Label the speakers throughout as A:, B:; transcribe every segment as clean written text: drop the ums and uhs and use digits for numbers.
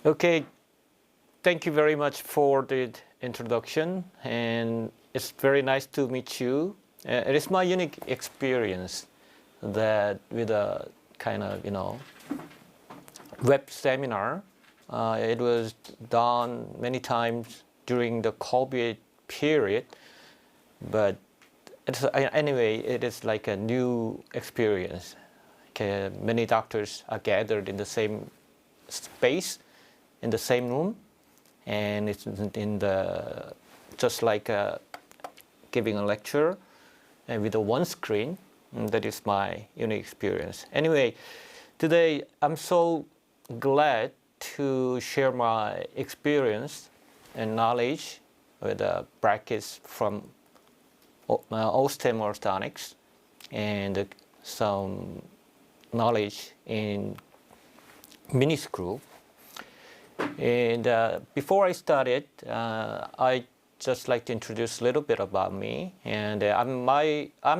A: Okay, thank you very much for the introduction, and it's very nice to meet you. It is my unique experience that with a kind of, web seminar. It was done many times during the COVID period, but anyway, it is like a new experience. Okay, many doctors are gathered in the same space, in the same room, and it's in the just like giving a lecture, and with a one screen. And that is my unique experience. Anyway, today I'm so glad to share my experience and knowledge with brackets from Osstem Orthodontics and some knowledge in mini screw. And before I started, I just like to introduce a little bit about me. And I'm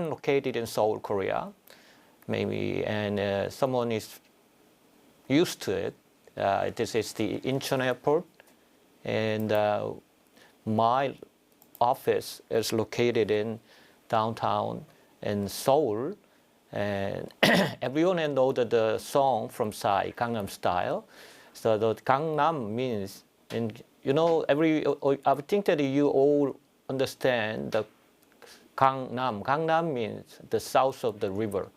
A: located in Seoul, Korea, maybe, and someone is used to it. This is the Incheon Airport, and my office is located in downtown in Seoul. And everyone knows the song from Psy, Gangnam Style. So the Gangnam means, and I think that you all understand the Gangnam. Gangnam means the south of the river.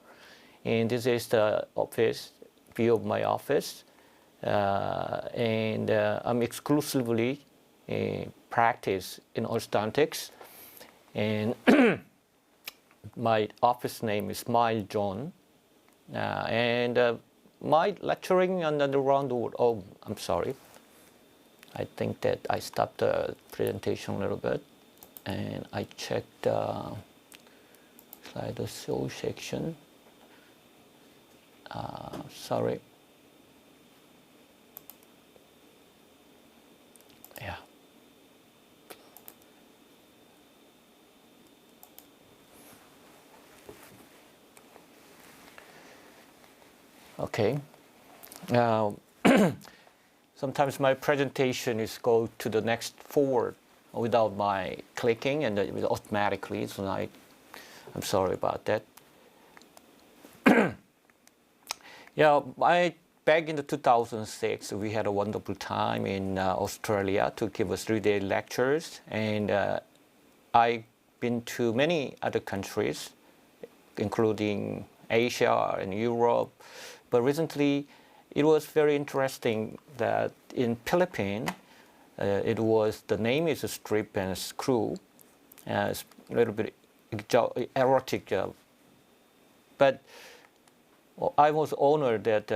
A: And this is the office, view of my office. And I'm exclusively practice in orthodontics. And my office name is Smile John. And my lecturing around the world. Oh, I'm sorry. I think that I stopped the presentation a little bit, and I checked the slideshow section. Sorry. Yeah. Okay. Now, sometimes my presentation is go to the next forward without my clicking and automatically. So I'm sorry about that. Yeah, back in the 2006, we had a wonderful time in Australia to give us 3-day lectures, and I've been to many other countries, including Asia and Europe. But recently, it was very interesting that in Philippines, the name is a strip and a screw. It's a little bit erotic, but I was honored that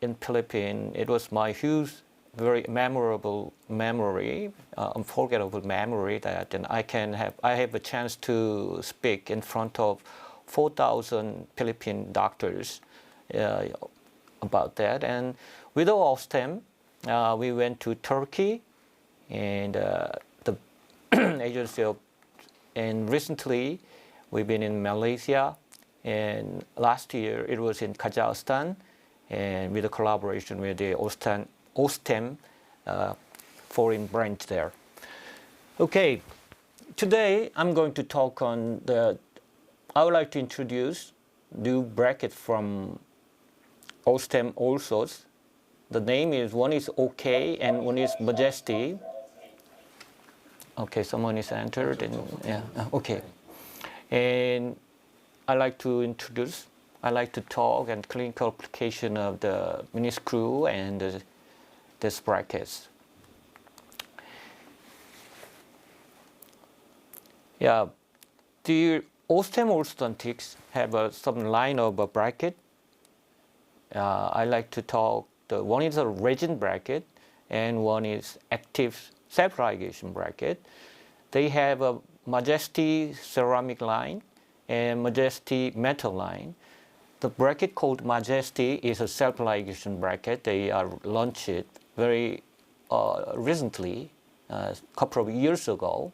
A: in Philippines, it was my huge, very memorable memory, unforgettable memory that I have a chance to speak in front of 4,000 Philippine doctors about that. And with Osstem, we went to Turkey and the agency and recently we've been in Malaysia, and last year it was in Kazakhstan, and with a collaboration with the Osstem foreign branch there. Okay, today I'm going to talk on I would like to introduce new bracket from Osstem also. The name is, one is OK and one is Majesty. Okay, someone is entered, and yeah, okay. And I like to talk and clinical application of the mini screw and this brackets. Yeah, the Osstem orthodontics have some line of bracket. I like to talk, one is a resin bracket and one is active self-ligation bracket. They have a Majesty ceramic line and Majesty metal line. The bracket called Majesty is a self-ligation bracket. They launched it very recently, a couple of years ago.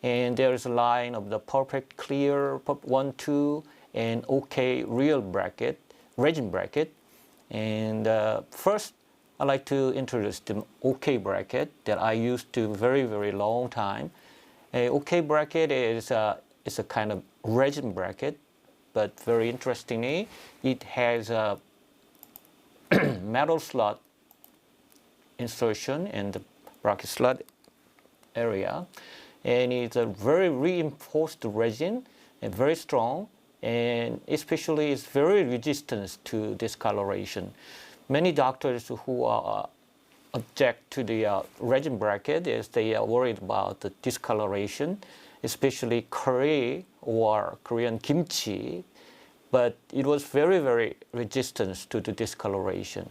A: And there is a line of the Perfect Clear, Part.1, 2, and OK real bracket, resin bracket. And first, I'd like to introduce the OK bracket that I used to very, very long time. A OK bracket is a kind of resin bracket, but very interestingly, it has a metal slot insertion in the bracket slot area, and it's a very reinforced resin and very strong, and especially it's very resistant to discoloration. Many doctors who are object to the resin bracket is they are worried about the discoloration, especially curry or Korean kimchi, but it was very, very resistant to the discoloration.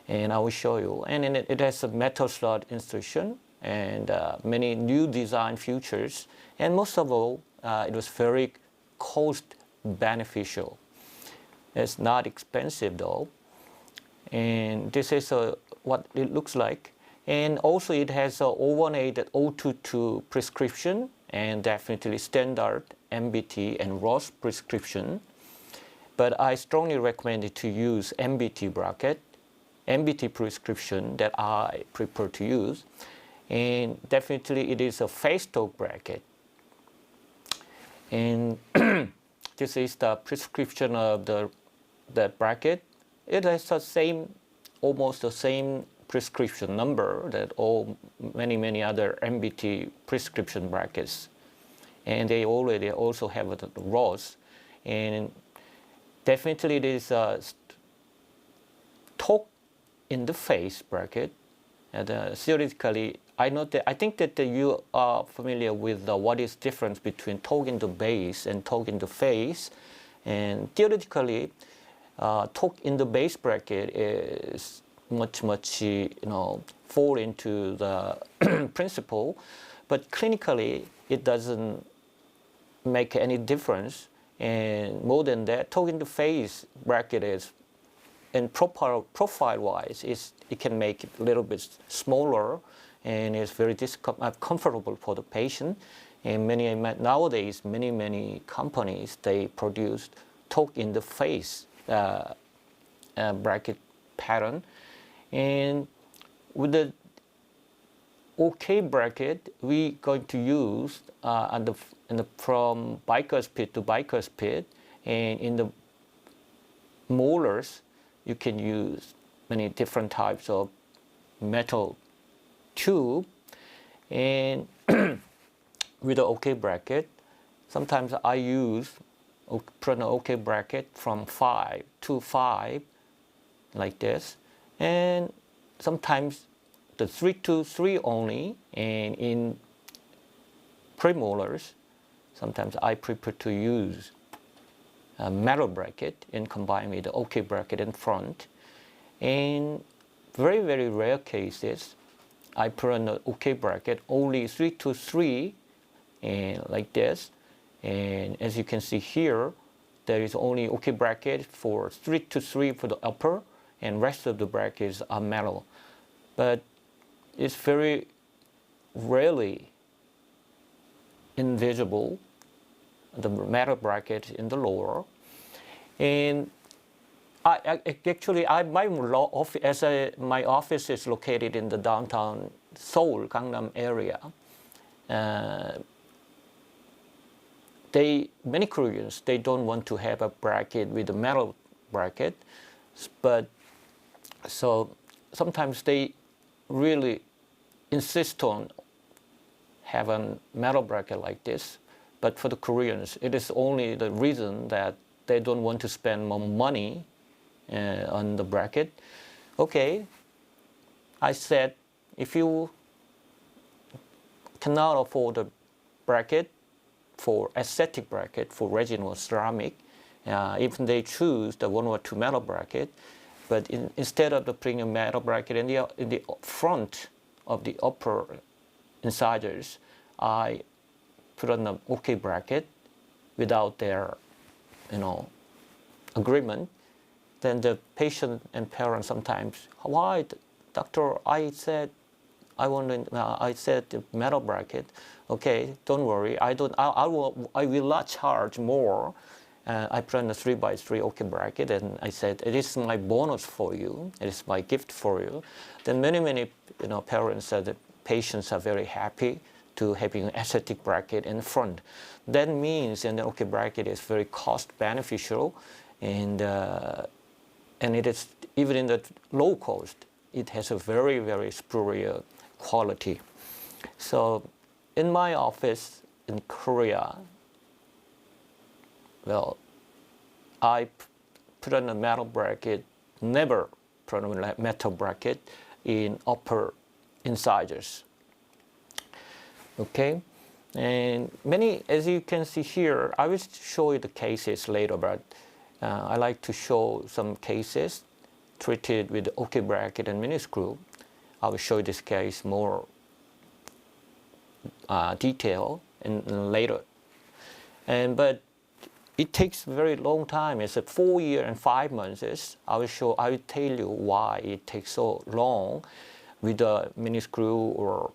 A: And I will show you. And it has a metal slot insertion and many new design features. And most of all, it was very cost beneficial. It's not expensive though. And this is what it looks like. And also it has a 018 022 prescription and definitely standard MBT and ROS prescription. But I strongly recommend to use MBT bracket, MBT prescription that I prefer to use. And definitely it is a face talk bracket. And this is the prescription of the bracket. It has the same, almost the same prescription number that many other MBT prescription brackets. And they already also have the ROS. And definitely it is a talk in the face bracket. And theoretically, I think that you are familiar with what is difference between talk in the base and talk in the face. And theoretically, talk in the base bracket is much fall into the principle, but clinically it doesn't make any difference. And more than that, talk in the face bracket is, and profile wise, it can make it a little bit smaller, and it's very comfortable for the patient. And nowadays many companies, they produce talk in the face bracket pattern. And with the OK bracket, we're going to use from bicuspid to bicuspid, and in the molars you can use many different types of metal tube. And with the OK bracket, sometimes I use put an OK bracket from 5 to 5 like this, and sometimes the 3 to 3 only. And in premolars, sometimes I prefer to use a metal bracket and combine with the OK bracket in front. In very rare cases, I put an OK bracket only 3 to 3 and like this. And as you can see here, there is only OK bracket for 3 to 3 for the upper, and rest of the brackets are metal. But it's very rarely invisible, the metal bracket in the lower. And my office is located in the downtown Seoul, Gangnam area. Many Koreans, they don't want to have a bracket with a metal bracket, but so sometimes they really insist on having metal bracket like this. But for the Koreans, it is only the reason that they don't want to spend more money on the bracket. Okay, I said, if you cannot afford a bracket for aesthetic bracket for resin or ceramic, even they choose the 1 or 2 metal bracket, but instead of putting a metal bracket in the front of the upper incisors, I put on an OK bracket without their agreement. Then the patient and parents sometimes, why, doctor, I said the metal bracket. Okay, don't worry, I will not charge more I put on a 3x3 OK bracket, and I said, it is my bonus for you. It is my gift for you. Then many parents said that patients are very happy to having an aesthetic bracket in front. That means an OK bracket is very cost beneficial, and it is, even in the low cost, it has a very superior quality. So in my office in Korea, well, I put on a metal bracket, never put on a metal bracket in upper incisors. Okay, and many, as you can see here, I will show you the cases later, but I like to show some cases treated with OK bracket and mini screw. I will show you this case more detail in later. But it takes a very long time. It's a 4 years and 5 months. I will tell you why it takes so long with a mini screw or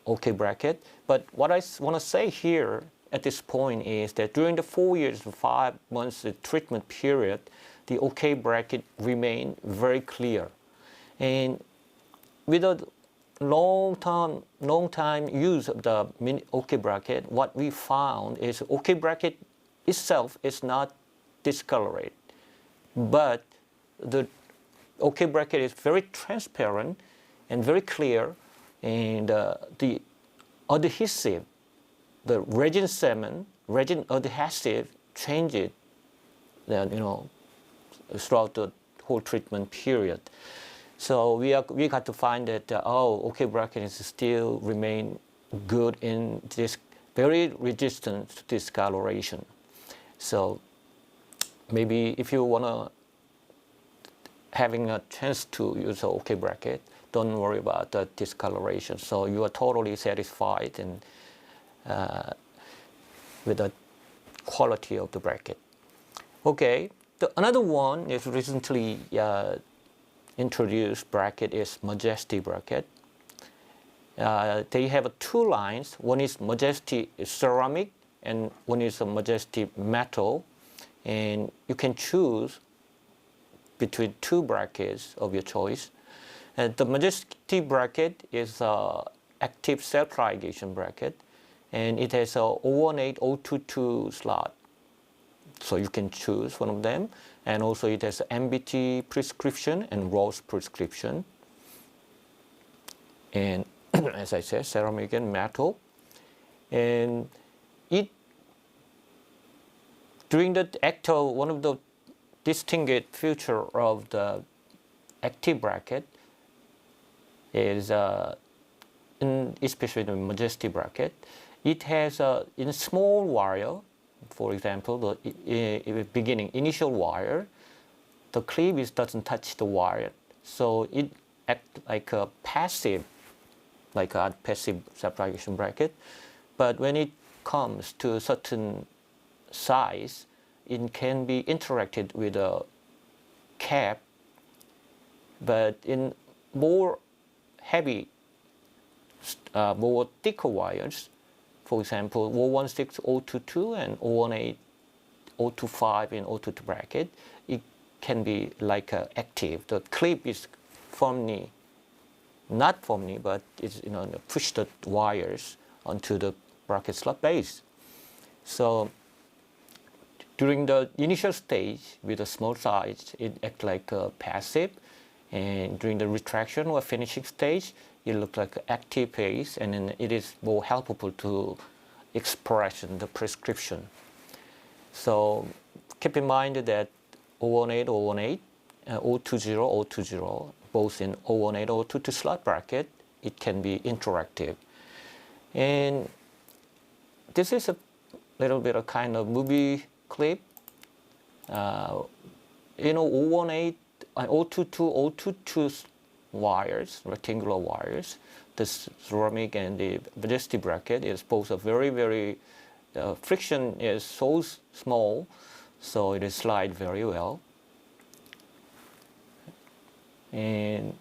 A: OK bracket. But what I want to say here at this point is that during the 4 years and 5 months treatment period, the OK bracket remained very clear. And with a long time use of the OK bracket, what we found is OK bracket itself is not discolored, but the OK bracket is very transparent and very clear, and the adhesive, the resin cement, resin adhesive changes, throughout the whole treatment period. So we got to find that OK bracket is still remain good in this, very resistant to discoloration. So maybe if you wanna having a chance to use an OK bracket, don't worry about the discoloration. So you are totally satisfied and with the quality of the bracket. Okay, another one is recently introduced bracket is Majesty bracket. They have two lines. One is Majesty ceramic and one is a Majesty metal, and you can choose between two brackets of your choice. And the Majesty bracket is active self-ligation bracket, and it has a 018, 022 slot. So you can choose one of them. And also it has MBT prescription and ROSE prescription. And as I said, ceramic and metal. And it, during the actual, one of the distinguished feature of the active bracket is, especially the Majesty bracket, it has in small wire. For example, the beginning initial wire, the clip doesn't touch the wire, so it acts like a passive, passive self-ligation bracket. But when it comes to a certain size, it can be interacted with a cap. But in more heavy, more thicker wires, for example, 016, 022 and 018, 025 and 022 bracket, it can be like active. The clip is firmly, not firmly, but it's, push the wires onto the bracket slot base. So during the initial stage with a small size, it acts like a passive, and during the retraction or finishing stage, it looks like an active phase, and then it is more helpful to express the prescription. So keep in mind that 018, 018, 020, 020, both in 018, 022 slot bracket, it can be interactive. And this is a little bit of kind of movie clip. 018, 022, 022 wires, rectangular wires. The ceramic and the Majesty bracket is both a very friction is so small, so it is slide very well. And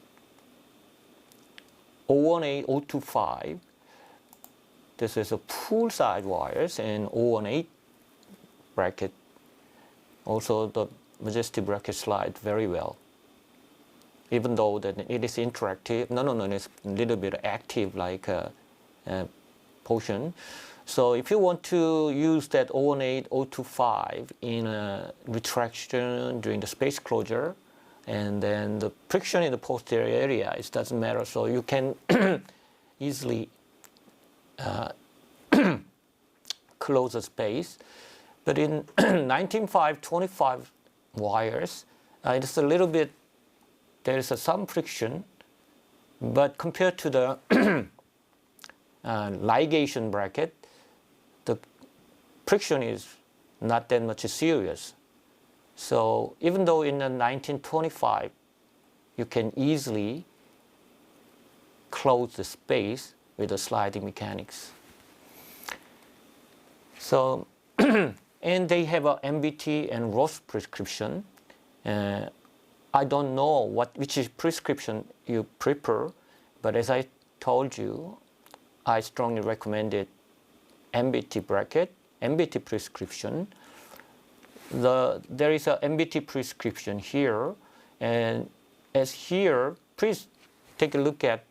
A: 018, 025, this is a pool side wires, and 018 bracket Also, the Majestic bracket slide very well. Even though that it is interactive, it's a little bit active like a portion. So if you want to use that 018, 025 in a retraction during the space closure, and then the friction in the posterior area, it doesn't matter. So you can easily close the space. But in 19.5-25 wires, it's a little bit, there is some friction, but compared to the ligation bracket, the friction is not that much serious. So even though in the 1925, you can easily close the space with the sliding mechanics. So, and they have a MBT and ROS prescription. I don't know which prescription you prefer, but as I told you, I strongly recommended MBT bracket, MBT prescription. There is a MBT prescription here, and as here, please take a look at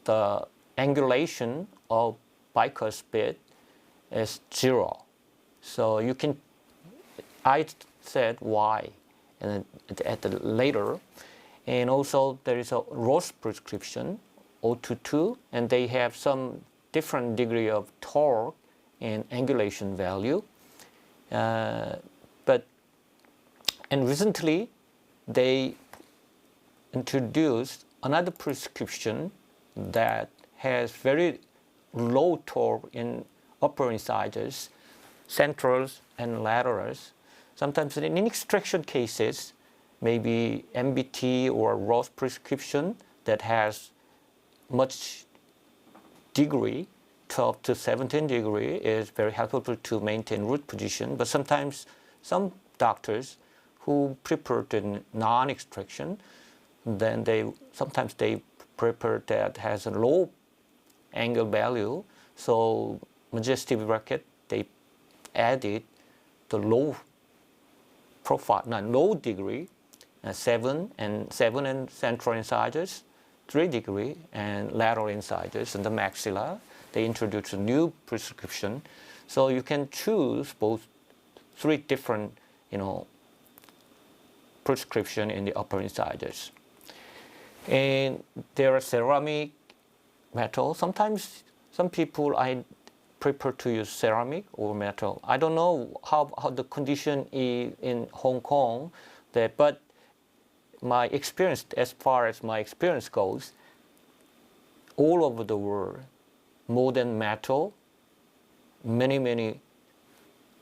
A: the angulation of bicuspid as 0. So you can, I said why and at the later. And also there is a ROS prescription, 022, and they have some different degree of torque and angulation value. And recently they introduced another prescription that has very low torque in upper incisors, centrals and laterals. Sometimes in extraction cases, maybe MBT or ROS prescription that has much degree, 12 to 17 degree, is very helpful to maintain root position. But sometimes some doctors who prefer the non-extraction, then sometimes they prefer that has a low angle value. So Majestic bracket, they added the low profile, low degree, 7 and central incisors, 3 degree, and lateral incisors and the maxilla. They introduced a new prescription, so you can choose both 3 different, prescription in the upper incisors. And there are ceramic, metal. Sometimes some people I prefer to use ceramic or metal. I don't know how the condition is in Hong Kong, but my experience, as far as my experience goes, all over the world, more than metal,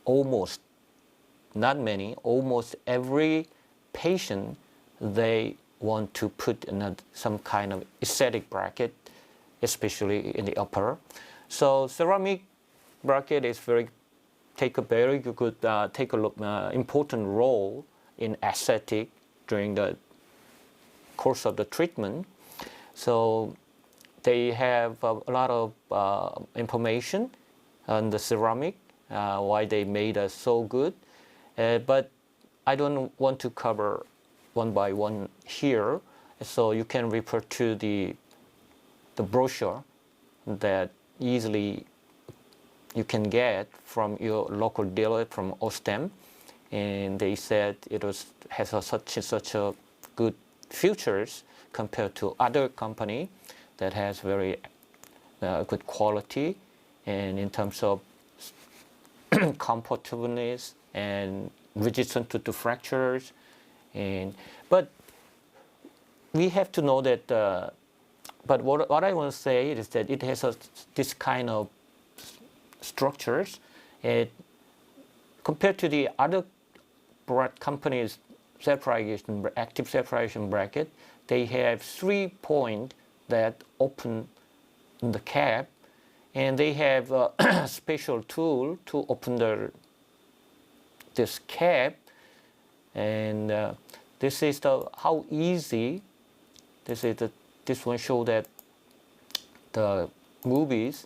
A: almost every patient, they want to put some kind of aesthetic bracket, especially in the upper. So ceramic bracket is take a very good important role in aesthetic during the course of the treatment. So they have a lot of information on the ceramic, why they made us so good. But I don't want to cover one by one here. So you can refer to the brochure that easily you can get from your local dealer from Osstem, and they said it has such a good features compared to other company that has very good quality, and in terms of comfortableness and resistant to fractures. But we have to know that. But what I want to say is that it has this kind of structures. Compared to the other companies' active separation bracket, they have 3 points that open the cap, and they have a special tool to open this cap. And this is how easy. This one show that the movies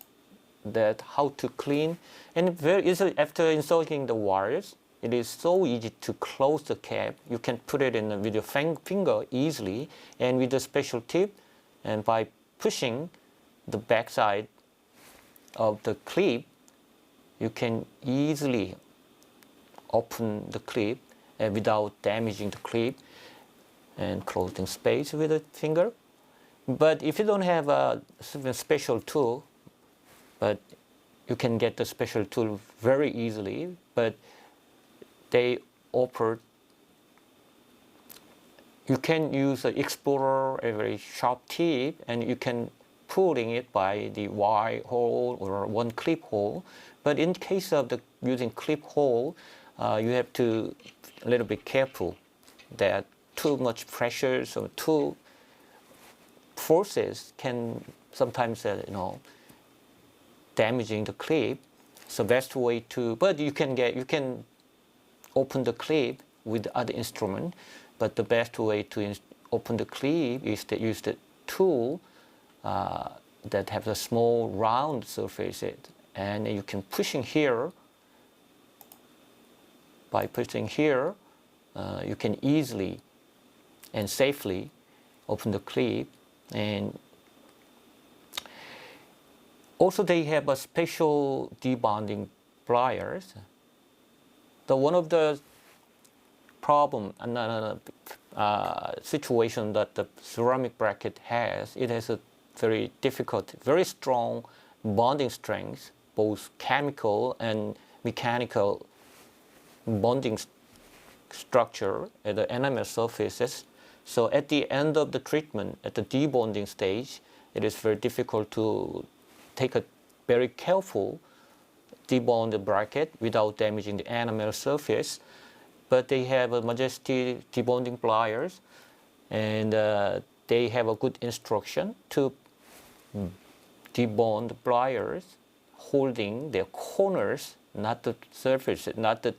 A: that how to clean, and very easily after inserting the wires, it is so easy to close the cap. You can put it in with your finger easily, and with a special tip, and by pushing the backside of the clip, you can easily open the clip without damaging the clip and closing space with a finger. But if you don't have a special tool, but you can get the special tool very easily, but they offer, you can use an Explorer, a very sharp tip, and you can pulling it by the Y hole or one clip hole. But in case of the using clip hole, you have to a little bit careful that too much pressure or too forces can sometimes damaging the clip. So best way to, but you can open the clip with other instrument, but the best way to open the clip is to use the tool that has a small round surface, and you can pushing here. By pushing here, you can easily and safely open the clip. And also they have a special debonding pliers. One of the problem situation that the ceramic bracket has, it has a very difficult, very strong bonding strength, both chemical and mechanical bonding structure at the enamel surfaces. So at the end of the treatment, at the debonding stage, it is very difficult to take a very careful debond the bracket without damaging the enamel surface. But they have a Majesty debonding pliers, and they have a good instruction to debond the pliers holding their corners, not the surface, not the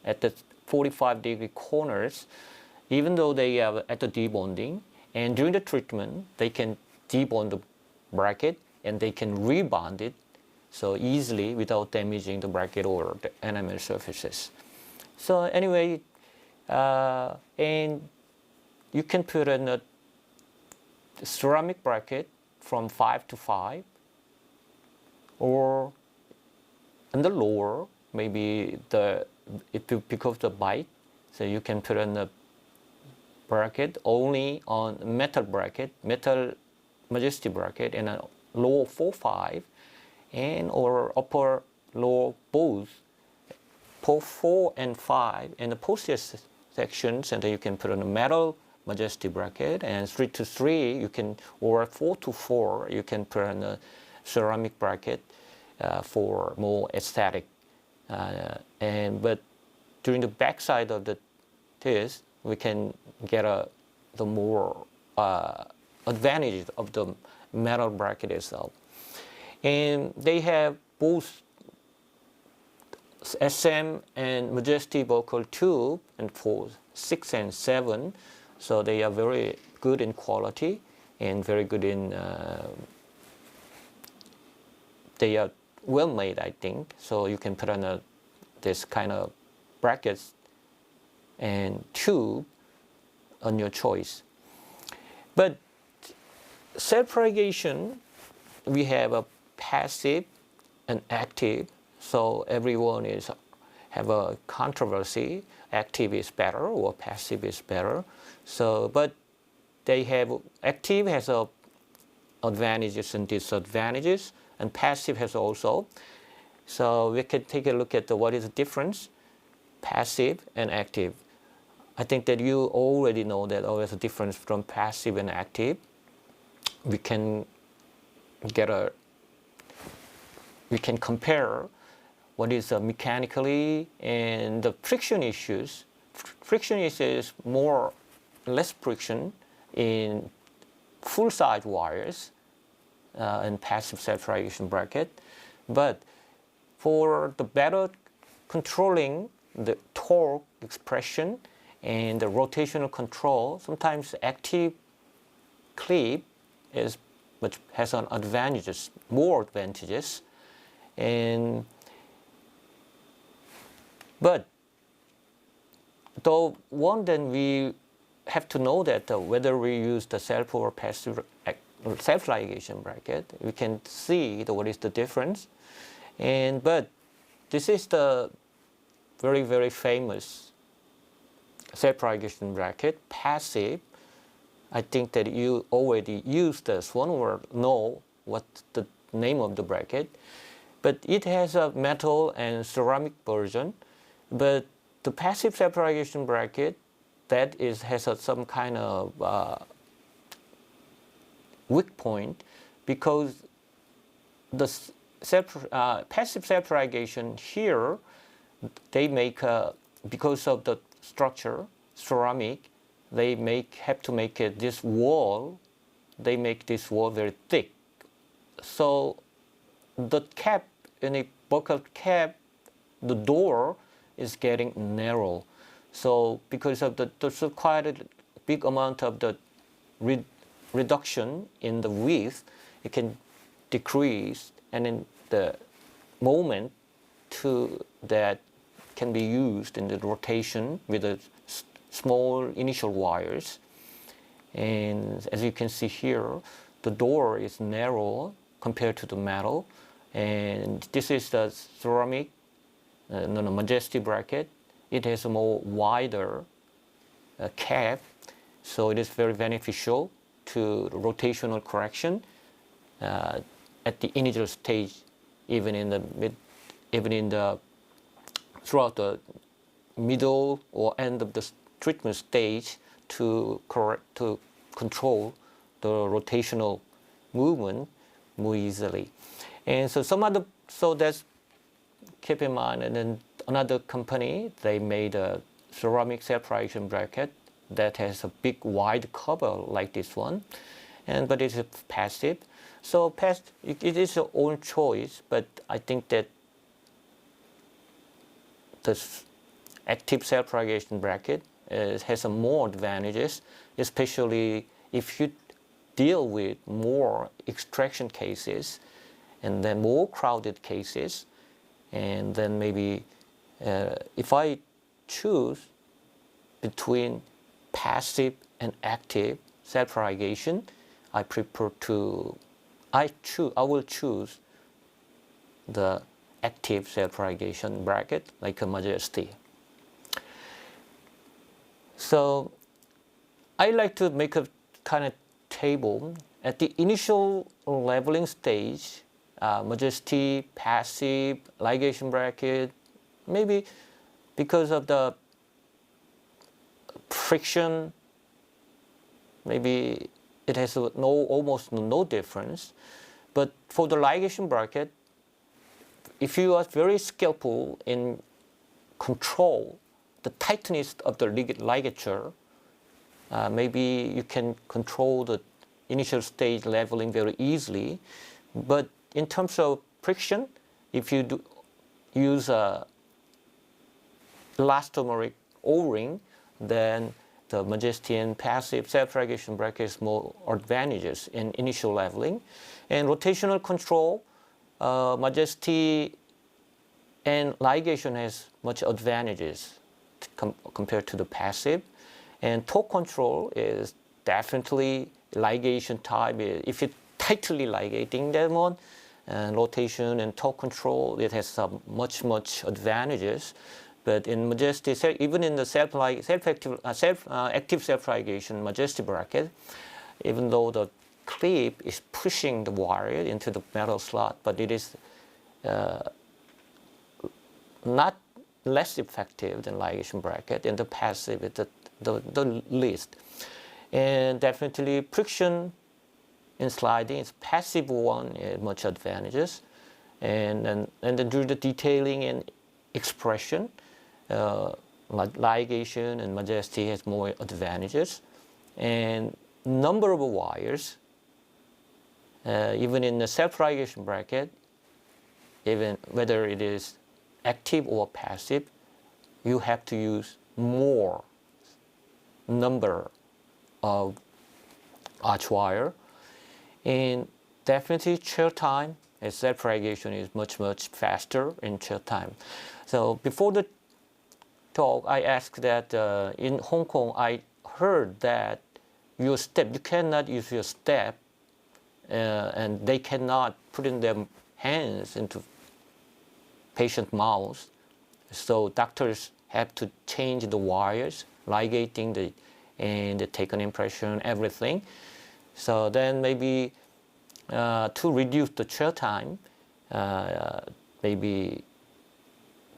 A: at the 45-degree corners, even though they are at the debonding. And during the treatment, they can debond the bracket and they can rebond it so easily without damaging the bracket or the enamel surfaces. So anyway, and you can put in a ceramic bracket from 5 to 5, or in the lower, maybe because of the bite, so you can put in a bracket only on metal bracket, metal Majesty bracket, and a lower 4-5, and or upper lower both 4 and 5 in the posterior sections, and then you can put in a metal Majesty bracket, and 3 to 3 you can, or 4 to 4 you can put in a ceramic bracket for more aesthetic. But during the back side of the test, we can get the more advantage of the metal bracket itself. And they have both SM and Majesty vocal tube, and for 6 and 7, so they are very good in quality and very good in they are well made, I think. So you can put on this kind of brackets and tube on your choice. But self-irrigation, we have a passive and active. So everyone have a controversy. Active is better or passive is better. So, but they have, active has advantages and disadvantages, and passive has also. So we can take a look at what is the difference, passive and active. I think that you already know that there's a difference from passive and active. We can compare what is mechanically and the friction issues. Friction is less friction in full-size wires and passive self-irrigation bracket. But for the better controlling the torque expression and the rotational control, sometimes active clip has more advantages. And But the one, then we have to know that whether we use the self or passive self-ligation bracket, we can see what is the difference. But this is the very, very famous self-ligation bracket, passive. I think that you already used this one or know what the name of the bracket. But it has a metal and ceramic version. But the passive self-ligation bracket, that has some kind of weak point, because the passive self-ligation here, they make because of the structure, ceramic, they have to make this wall. They make this wall very thick. So the cap, in a buccal cap, the door is getting narrow. So because of there's quite a big amount of the reduction in the width, it can decrease, and in the moment that can be used in the rotation with the small initial wires. And as you can see here, the door is narrow compared to the metal. And this is the ceramic, Majesty bracket. It has a more wider cap, so it is very beneficial to rotational correction at the initial stage, even in the throughout the middle or end of the treatment stage, to control the rotational movement more easily. And so that's keep in mind. And then another company, they made a ceramic self-ligation bracket that has a big wide cover like this one, but it's passive. So it is your own choice, but I think that the active self-ligation bracket has some more advantages, especially if you deal with more extraction cases and then more crowded cases. And then maybe if I choose between passive and active self-ligation, I will choose the active self-ligation bracket, like a Majesty. So I like to make a kind of table at the initial leveling stage. Majesty, passive, ligation bracket, maybe because of the friction, maybe it has almost no difference. But for the ligation bracket, if you are very skillful in control the tightness of the ligature, maybe you can control the initial stage leveling very easily. But in terms of friction, if you use a elastomeric O-ring, then the Majesty and passive self-ligation bracket is more advantageous in initial leveling. And rotational control, Majesty and ligation has much advantages compared to the passive. And torque control is definitely ligation type. If you're tightly ligating that one, and rotation and torque control, it has some much advantages. But in Majesty, even in the active self-ligation Majesty bracket, even though the clip is pushing the wire into the metal slot, but it is not less effective than ligation bracket. In the passive, it's the least. And definitely friction in sliding, it's passive one, much advantages. And then during the detailing and expression, ligation and Majesty has more advantages. And number of wires, even in the self-ligation bracket, even whether it is active or passive, you have to use more number of arch wire. And definitely chair time, self-ligation is much faster in chair time. So before the I asked that in Hong Kong, I heard that you cannot use your step, and they cannot put in their hands into patient mouth. So doctors have to change the wires, ligating and take an impression, everything. So then maybe to reduce the chair time, maybe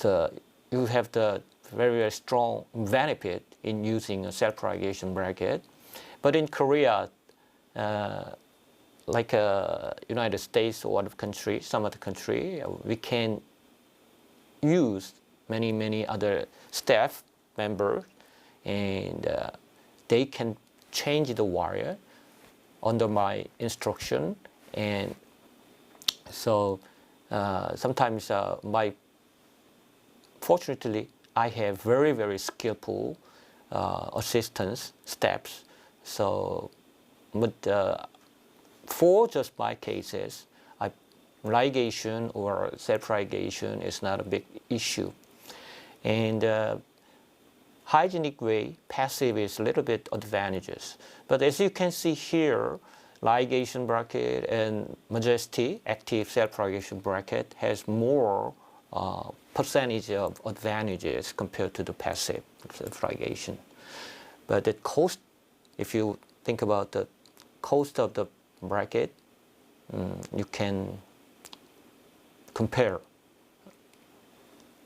A: you have the very, very strong benefit in using a self-ligation bracket. But in Korea, like United States or other countries, some other country, we can use many other staff members, and they can change the wire under my instruction. And so sometimes fortunately, I have very, very skillful assistants, steps. So, but for just my cases, ligation or self-ligation is not a big issue. And hygienic way, passive is a little bit advantages. But as you can see here, ligation bracket and Majesty active self-ligation bracket has more percentage of advantages compared to the passive self-ligation. But the cost, if you think about the cost of the bracket, you can compare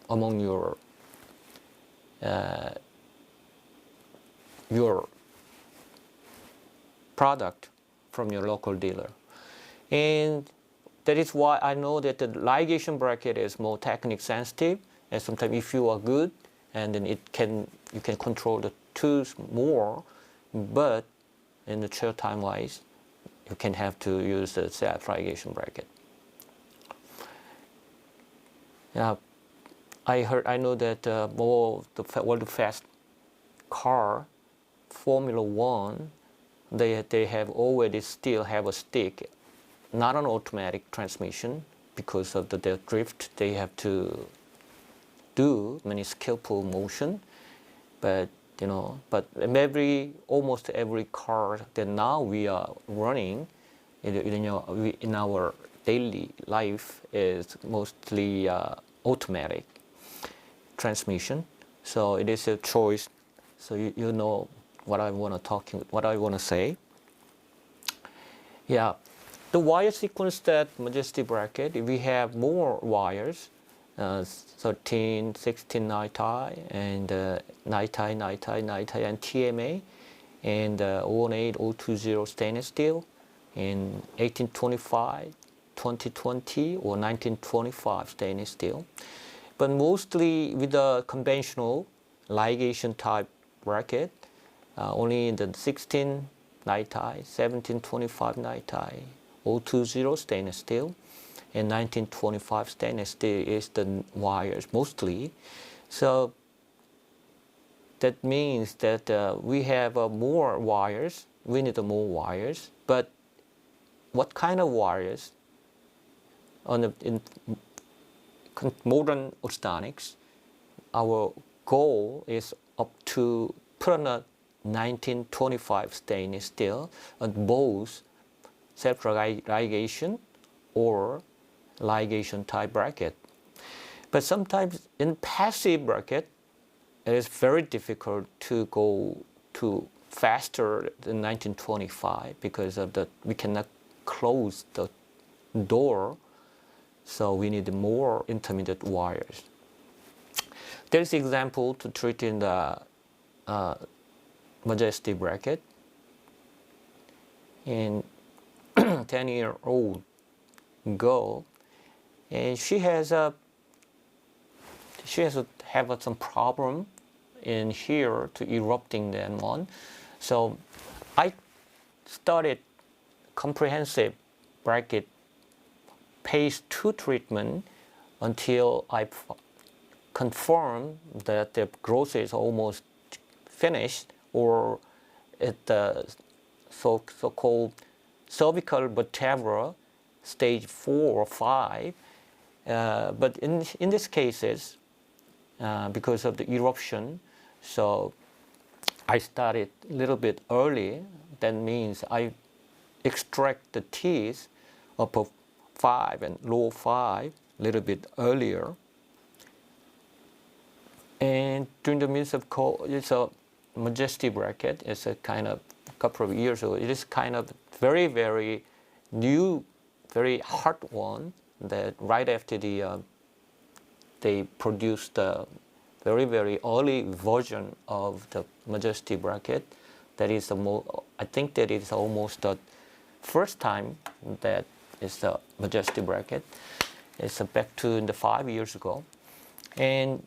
A: among your product from your local dealer. And that is why I know that the ligation bracket is more technique sensitive, and sometimes if you are good, and then you can control the tools more, but in the chair time wise, you can have to use the self-ligation bracket. Now, I know that more the world fast car, Formula One, they have already still have a stick, not an automatic transmission, because of their drift. They have to do many skillful motion, but almost every car that now we are running in our daily life is mostly automatic transmission. So it is a choice. So you know what I want to say. Yeah, the wire sequence that Majesty bracket, we have more wires, 13, 16 night tie, and night tie, and TMA, and 018, 020 stainless steel, and 1825, 2020, or 1925 stainless steel. But mostly with the conventional ligation type bracket, only the 16 night tie, 1725 night tie, 020 stainless steel, and 1925 stainless steel is the wires mostly. So that means that we have more wires. We need more wires. But what kind of wires? In modern orthodontics, our goal is up to put on a 1925 stainless steel on both self-ligation or ligation type bracket. But sometimes in passive bracket, it is very difficult to go to faster than 1925 because of we cannot close the door, so we need more intermediate wires. There's example to treat in the Majesty bracket. In 10-year-old girl, and she has have some problem in here to erupting the N1. So I started comprehensive bracket phase 2 treatment until I confirmed that the growth is almost finished, or at the so-called cervical vertebra stage 4 or 5. But in these cases, because of the eruption. So I started a little bit early. That means I extract the teeth upper 5 and lower 5 a little bit earlier. And during the midst of it's a Majesty bracket. It's a kind of couple of years ago. It is kind of very, very new, very hard one that right after they produced the very, very early version of the Majesty bracket. That is I think that is almost the first time that is the Majesty bracket. It's back to the 5 years ago. And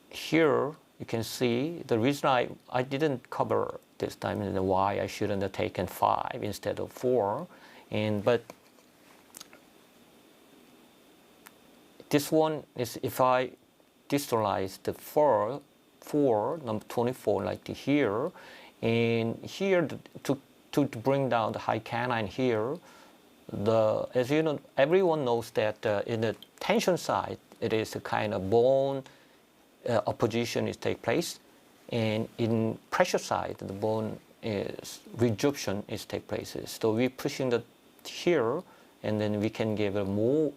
A: here you can see the reason I didn't cover this time and why I shouldn't have taken 5 instead of 4. But this one is, if I distalize the 4, number 24, like here, and here to bring down the high canine here, as you know, everyone knows that in the tension side, it is a kind of bone opposition is take place, and in pressure side, the bone is reduction is take place. So we pushing the here, and then we can give a more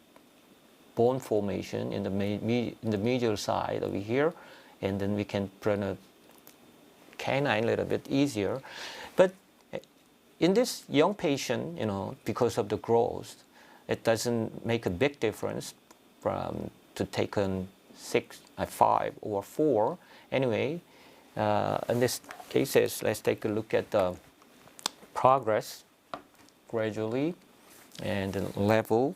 A: bone formation in the medial side over here, and then we can bring a canine a little bit easier. But in this young patient, you know, because of the growth, it doesn't make a big difference from to take on 6, 5 or 4. Anyway, in this cases, let's take a look at the progress gradually and then level.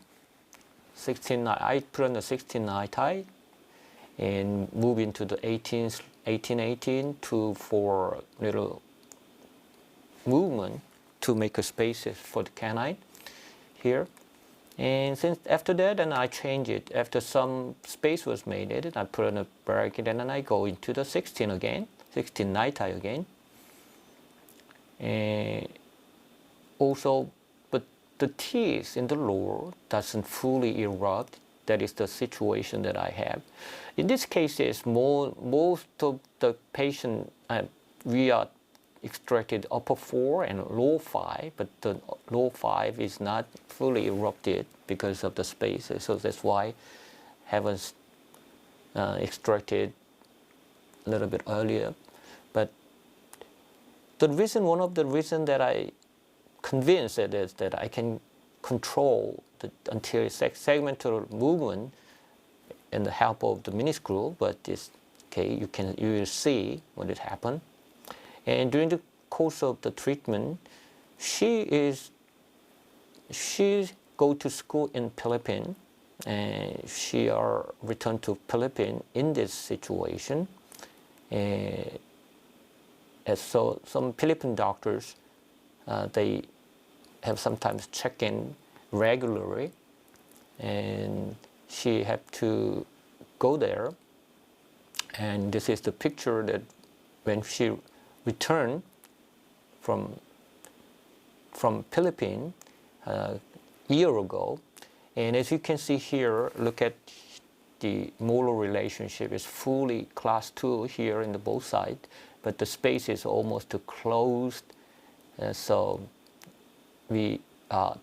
A: 16, I put on the 16 tie and move into the 18 to for little movement to make a space for the canine here. And since after that, and I change it. After some space was made, I put on a bracket, and then I go into the 16 again, 16 night tie again. And also, but the teeth in the lower doesn't fully erupt. That is the situation that I have. In this case, most of the patient we are extracted upper 4 and lower 5, but the lower 5 is not fully erupted because of the space. So that's why haven't extracted a little bit earlier. But one of the reasons that I convinced it is that I can control the anterior segmental movement and the help of the mini screw. But this, okay, you will see when it happened. And during the course of the treatment, she go to school in Philippines, and she are returned to Philippines in this situation. And so some Philippine doctors, they have sometimes check in regularly, and she have to go there. And this is the picture that when she returned from Philippines a year ago. And as you can see here, look at the molar relationship is fully class 2 here in the both sides, but the space is almost closed. So we are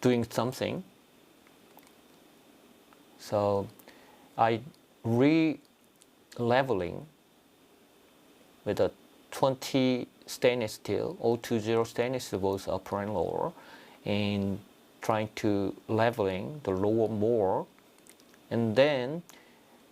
A: doing something. So I re-leveling with a 20 stainless steel, 020 stainless steel, both upper and lower, and trying to leveling the lower more. And then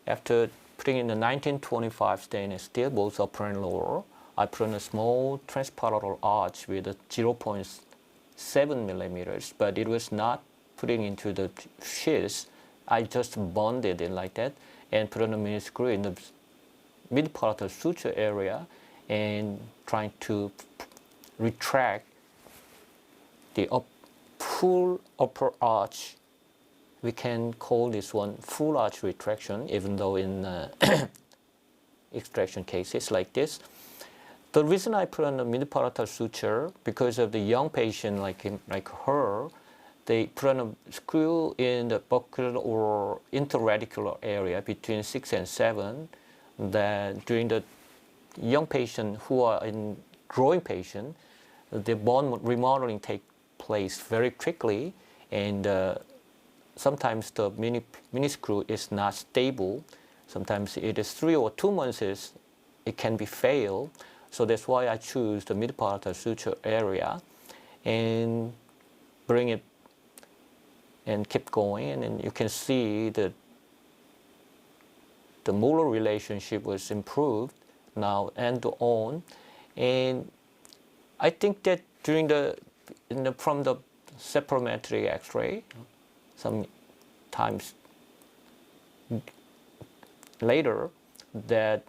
A: after putting in the 1925 stainless steel, both upper and lower, I put in a small transparatal arch with a 0.7 millimeters, but it was not putting into the sheath. I just bonded it like that and put on a mini screw in the mid-palatal suture area and trying to retract the full upper arch. We can call this one full arch retraction, even though in extraction cases like this. The reason I put on the mid-palatal suture, because of the young patient like her, they put on a screw in the buccal or interradicular area between 6 and 7. That during the young patient who are in growing patient, the bone remodeling takes place very quickly, and sometimes the mini screw is not stable. Sometimes it is 3 or 2 months it can be failed. So that's why I choose the mid-palatal suture area and bring it and keep going. And then you can see that the molar relationship was improved now end on. And I think that during from the saprophometric X-ray, sometimes later, that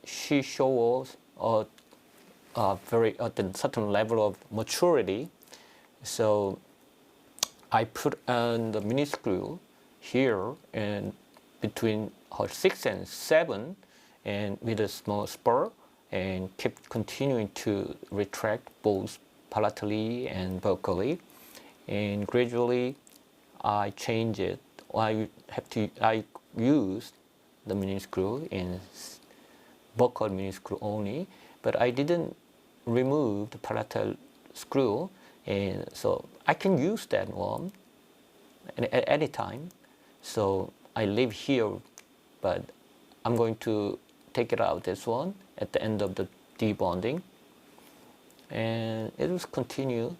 A: she shows a certain level of maturity. So I put on the mini screw here and between her 6 and 7, and with a small spur, and kept continuing to retract both palatally and buccally, and gradually I change it. I use the mini screw in buccal mini screw only, but I didn't remove the palatal screw, and so I can use that one at any time. So I leave here, but I'm going to take it out, this one, at the end of the debonding, and it will continue.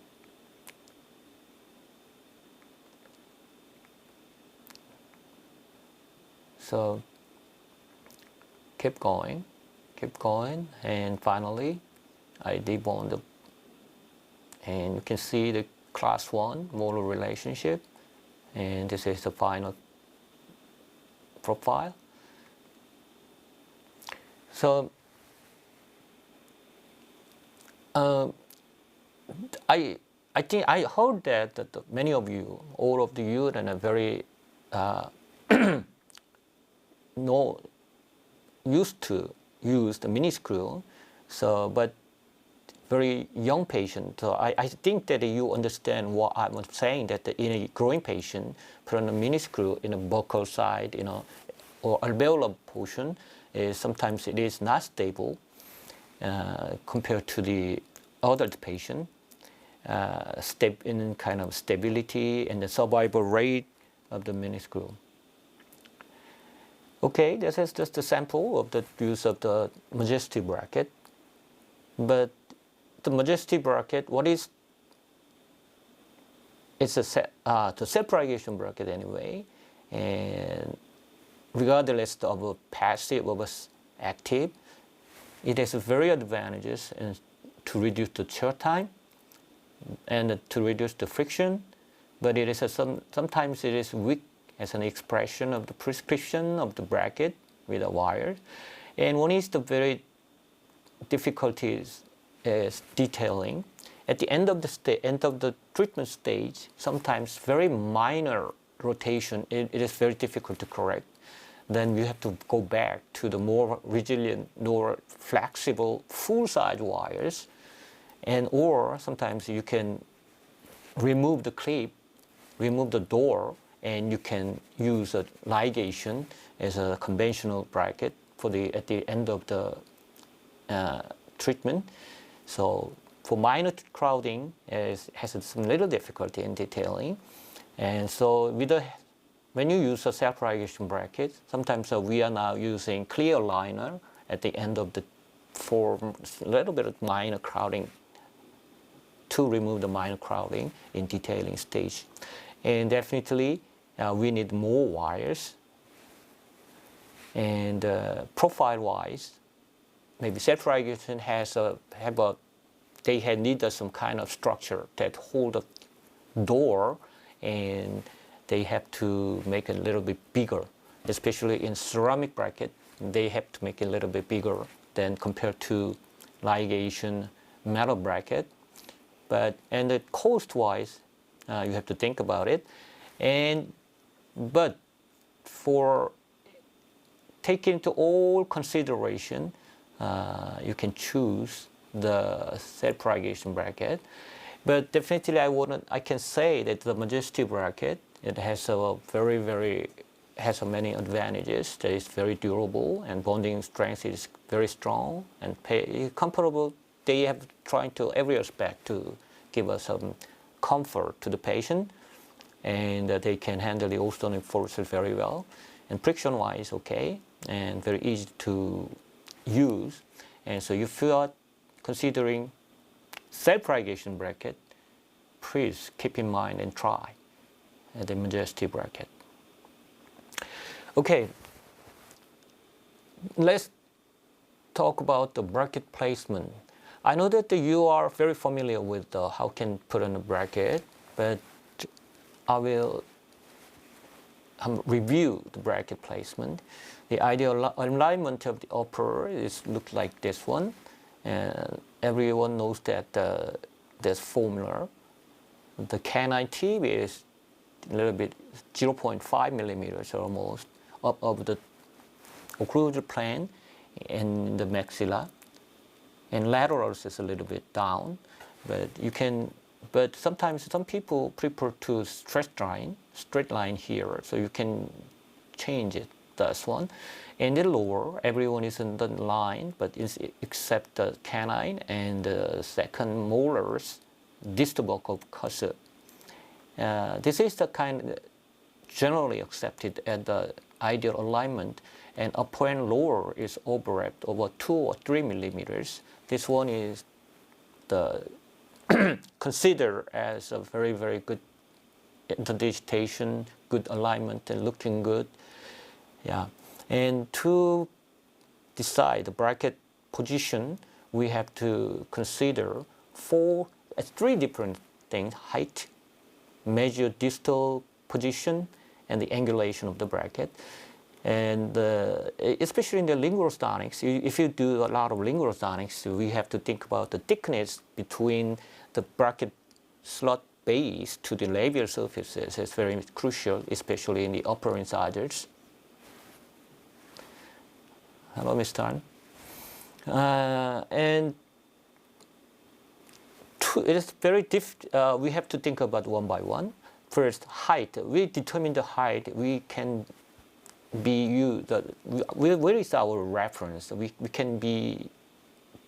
A: So keep going, and finally I debond and you can see the class 1 molar relationship, and this is the final profile. So I think I heard that many of you, all of you, are very used to use the mini screw. So, but very young patient. So I think that you understand what I'm saying, that in a growing patient, put on a mini screw in a buccal side, or alveolar portion, sometimes it is not stable compared to the adult patient. Step in kind of stability and the survival rate of the mini screw. Okay, this is just a sample of the use of the Majesty bracket. But the Majesty bracket, what is? It's the self-propagation bracket anyway, and regardless of a passive or active, it has very advantages to reduce the chair time and to reduce the friction. But it is sometimes it is weak as an expression of the prescription of the bracket with a wire. And one is the very difficulties is detailing. At the end of the treatment stage, sometimes very minor rotation, it is very difficult to correct. Then you have to go back to the more resilient, more flexible, full-size wires, or sometimes you can remove the clip, remove the door, and you can use a ligation as a conventional bracket at the end of the treatment. So for minor crowding, it has some little difficulty in detailing. And so when you use a self-propagation bracket, sometimes we are now using clear liner at the end of for a little bit of minor crowding, to remove the minor crowding in detailing stage. And definitely we need more wires. And profile-wise, maybe self-propagation they needed some kind of structure that hold the door, and they have to make it a little bit bigger, especially in ceramic bracket. They have to make it a little bit bigger than compared to ligation metal bracket. And the cost-wise, you have to think about it. But for taking into all consideration, you can choose the self-propagation bracket. But definitely I can say that the Majesty bracket, it has a has many advantages. That is very durable and bonding strength is very strong and comparable. They have tried to every aspect to give us some comfort to the patient, and they can handle the orthodontic forces very well. And friction wise, okay, and very easy to use. And so if you are considering self-ligation bracket, please keep in mind and try the Majesty bracket. Okay, let's talk about the bracket placement. I know that you are very familiar with how can put on a bracket, but I will review the bracket placement. The ideal alignment of the upper is look like this one, and everyone knows that this formula. The canine tip is a little bit 0.5 millimeters almost up of the occlusal plane and the maxilla, and laterals is a little bit down, but you can. But sometimes some people prefer to straight line here, so you can change it. This one, and the lower, everyone is in the line, but except the canine and the second molars, distal bulk of cusp. This is the kind generally accepted as the ideal alignment, and upper and lower is overlapped over 2 or 3 millimeters. This one is the considered as a very good interdigitation, good alignment, and looking good. Yeah, and to decide the bracket position, we have to consider 3 different things: height, measure distal position, and the angulation of the bracket. And especially in the lingual orthodontics, if you do a lot of lingual orthodontics, we have to think about the thickness between the bracket slot base to the labial surfaces. It's very crucial, especially in the upper incisors. Hello, Ms. Tan. And it is very difficult. We have to think about one by one. First, height. We determine the height. We can be used. Where is our reference? We can be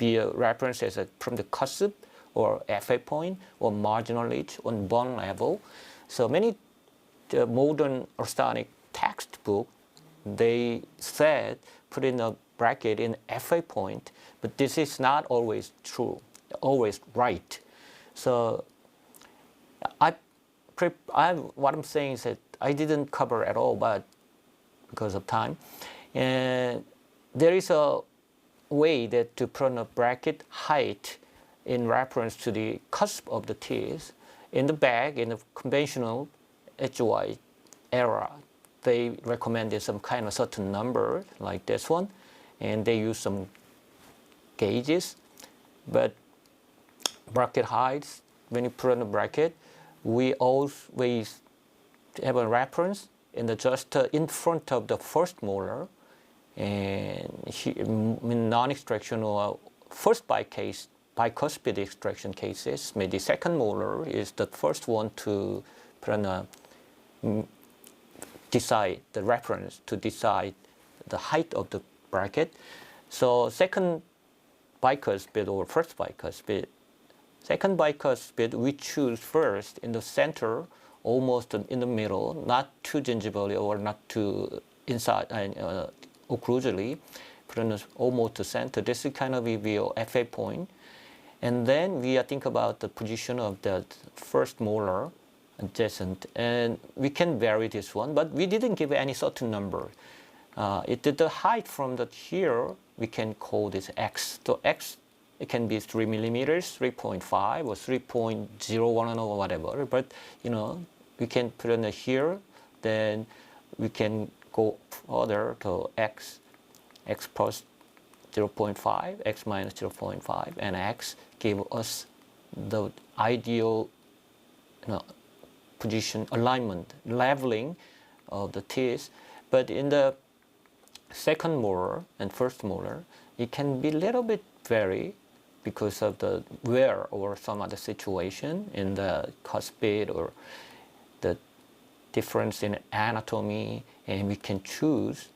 A: a reference as from the cusp or FA point or marginal edge on bone level. So many modern orthodontic textbook, they said put in a bracket in FA point, but this is not always true, always right. So what I'm saying is that I didn't cover at all, but because of time, and there is a way that to put on a bracket height in reference to the cusp of the teeth. In the back, in the conventional HY era, they recommended some kind of certain number like this one, and they use some gauges. But bracket heights, when you put on a bracket, we always have a reference in the just in front of the first molar, and in non-extraction or first bicuspid extraction cases, maybe the second molar is the first one to put on a decide the reference to decide the height of the bracket. So second bicuspid or first bicuspid. Second bicuspid we choose first in the center, almost in the middle, not too gingivally or not too inside occlusally, but almost the center. This is kind of a FA point. And then we think about the position of the first molar adjacent, and we can vary this one, but we didn't give any certain number. The height from the here, we can call this X. So X, it can be 3 millimeters, 3.5 or 3.01 or whatever, but we can put in here, then we can go further to X plus 0.5, X minus 0.5, and X give us the ideal position, alignment, leveling of the teeth. But in the second molar and first molar, it can be a little bit vary because of the wear or some other situation in the cuspid or the difference in anatomy, and we can choose.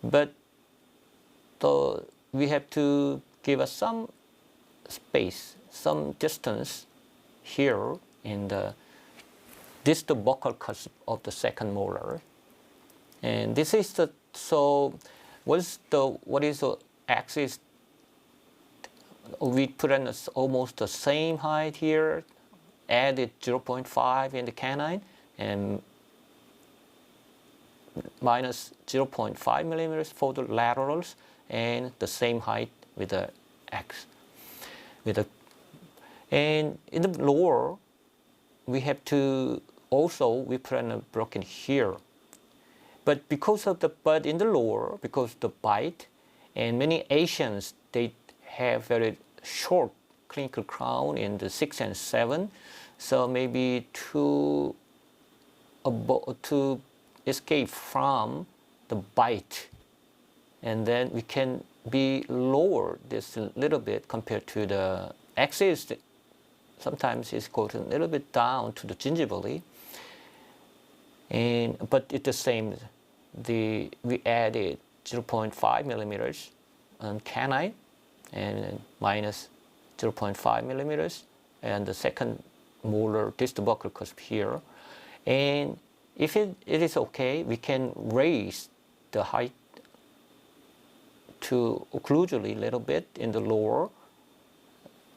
A: But we have to give us some space, some distance here in the distal buccal cusp of the second molar. And this is the, so what is the axis? We put in almost the same height here, added 0.5 in the canine, and minus 0.5 millimeters for the laterals, and the same height with the X. And in the lower, we have to also, we put in a broken here. But in the lower, because the bite, and many Asians, they have very short clinical crown in the 6 and 7. So maybe to escape from the bite, and then we can be lower this a little bit compared to the axis. Sometimes it's goes a little bit down to the gingivally, but it's the same. We added 0.5 millimeters on canine and minus 0.5 millimeters, and the second molar distal buccal cusp here. And if it is okay, we can raise the height to occlusally a little bit in the lower,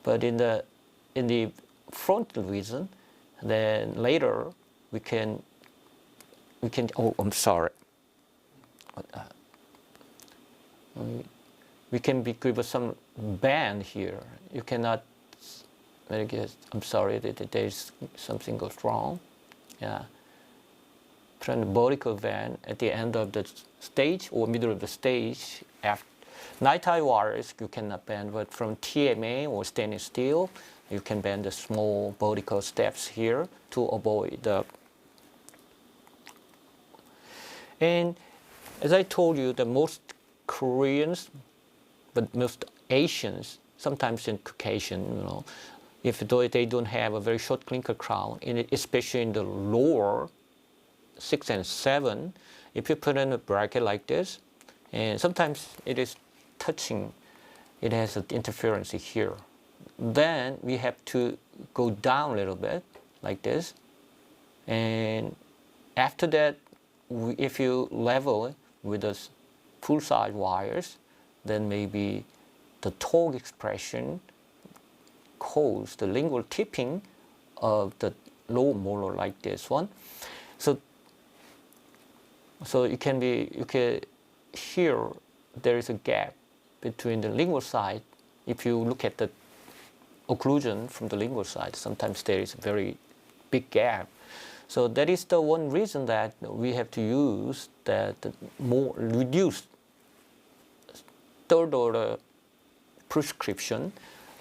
A: but in the frontal region, then later we can oh, I'm sorry. We can give us some band here. You cannot, I'm sorry that there's something goes wrong. Yeah. Put a vertical band at the end of the stage or middle of the stage. After night-tie wires, you cannot bend, but from TMA or stainless steel, you can bend the small vertical steps here to avoid the. And as I told you, the most Koreans, but most Asians, sometimes in Caucasian, if they don't have a very short clinical crown, especially in the lower 6 and 7, if you put in a bracket like this, and sometimes it is touching, it has an interference here. Then we have to go down a little bit like this, and after that, if you level with the full-size wires, then maybe the torque expression cause the lingual tipping of the lower molar like this one. So you can here there is a gap between the lingual side. If you look at the occlusion from the lingual side, sometimes there is a very big gap. So that is the one reason that we have to use that more reduced third order prescription.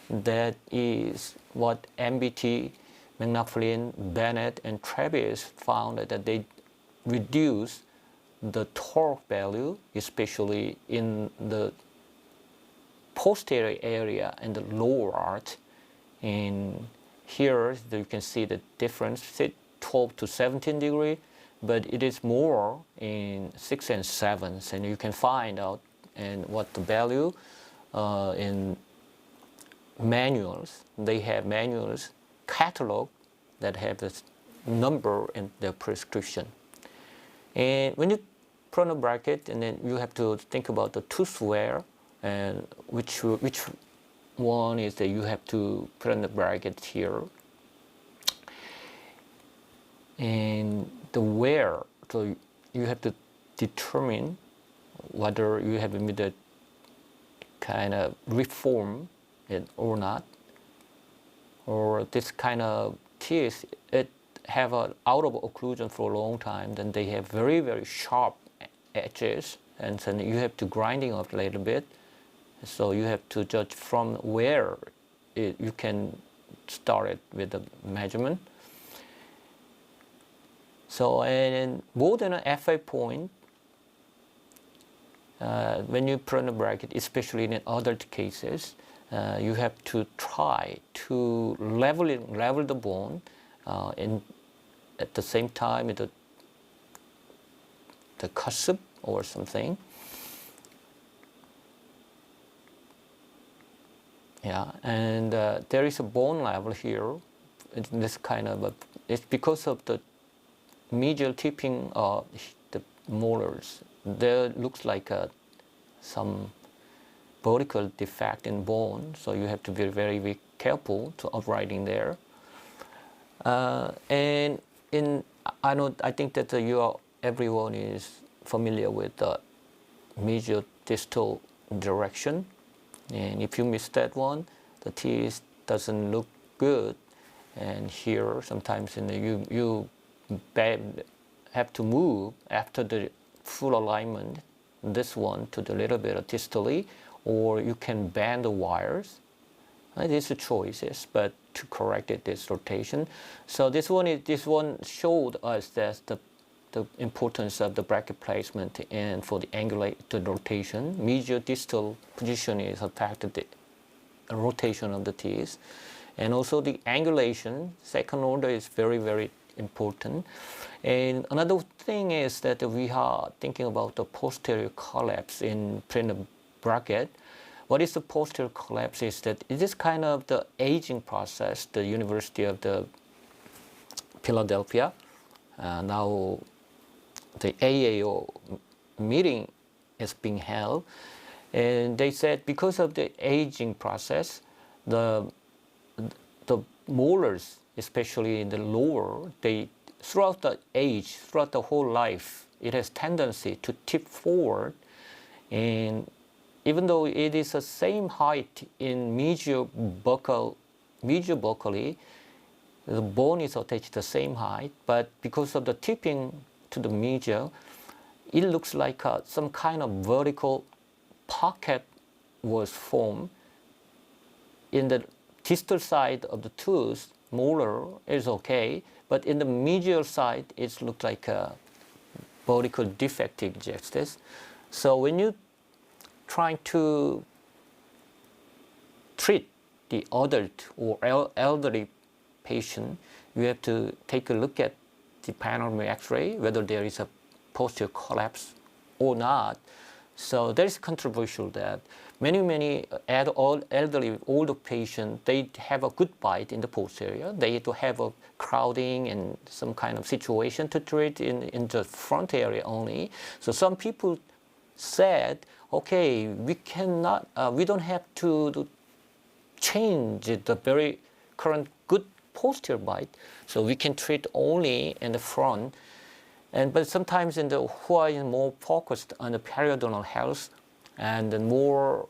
A: That is what MBT, McLaughlin, Bennett, and Travis found, that they reduce the torque value, especially in the posterior area and the lower arch. And here you can see the difference, 12 to 17 degree, but it is more in 6 and 7, and you can find out and what the value in manuals. They have manuals catalog that have this number in their prescription. And when you put on a bracket, and then you have to think about the tooth wear, and which one is that you have to put on the bracket here. And the wear, so you have to determine whether you have immediate kind of reform it or not, or this kind of teeth, it have an out of occlusion for a long time, then they have very, very sharp edges, and then you have to grinding up a little bit. So you have to judge from where you can start it with the measurement. So, and more than an FA point, when you put on a bracket, especially in adult cases, you have to try to level the bone, and at the same time the cusp or something. Yeah, and there is a bone level here. This kind of it's because of the medial tipping of the molars. There looks like some vertical defect in bone, so you have to be very, very careful to uprighting there. And I think that everyone is familiar with the medial distal direction, and if you miss that one, the teeth doesn't look good. And here sometimes you have to move after the full alignment, this one to the little bit of distally, or you can bend the wires. It is a choice, but to correct it, this rotation. So this one showed us that the importance of the bracket placement and for the angulated rotation. Medial distal position is affected the rotation of the teeth. And also the angulation, second order, is very, very important. And another thing is that we are thinking about the posterior collapse in prenatal bracket. What is the posterior collapse is that it is kind of the aging process. The University of the Philadelphia, now the AAO meeting is being held, and they said because of the aging process, the molars, especially in the lower, throughout the age, throughout the whole life, it has tendency to tip forward. And even though it is the same height in medial buccally, the bone is attached the same height, but because of the tipping to the medial, it looks like some kind of vertical pocket was formed. In the distal side of the tooth, molar is okay, but in the medial side, it looks like a vertical defective justice. So when you trying to treat the adult or elderly patient, you have to take a look at the panoramic X-ray, whether there is a posterior collapse or not. So that is controversial that many elderly older patients, they have a good bite in the posterior. They do have a crowding and some kind of situation to treat in the front area only. So some people said, okay, we don't have to change the very current good posterior bite, so we can treat only in the front. But sometimes who are more focused on the periodontal health and the more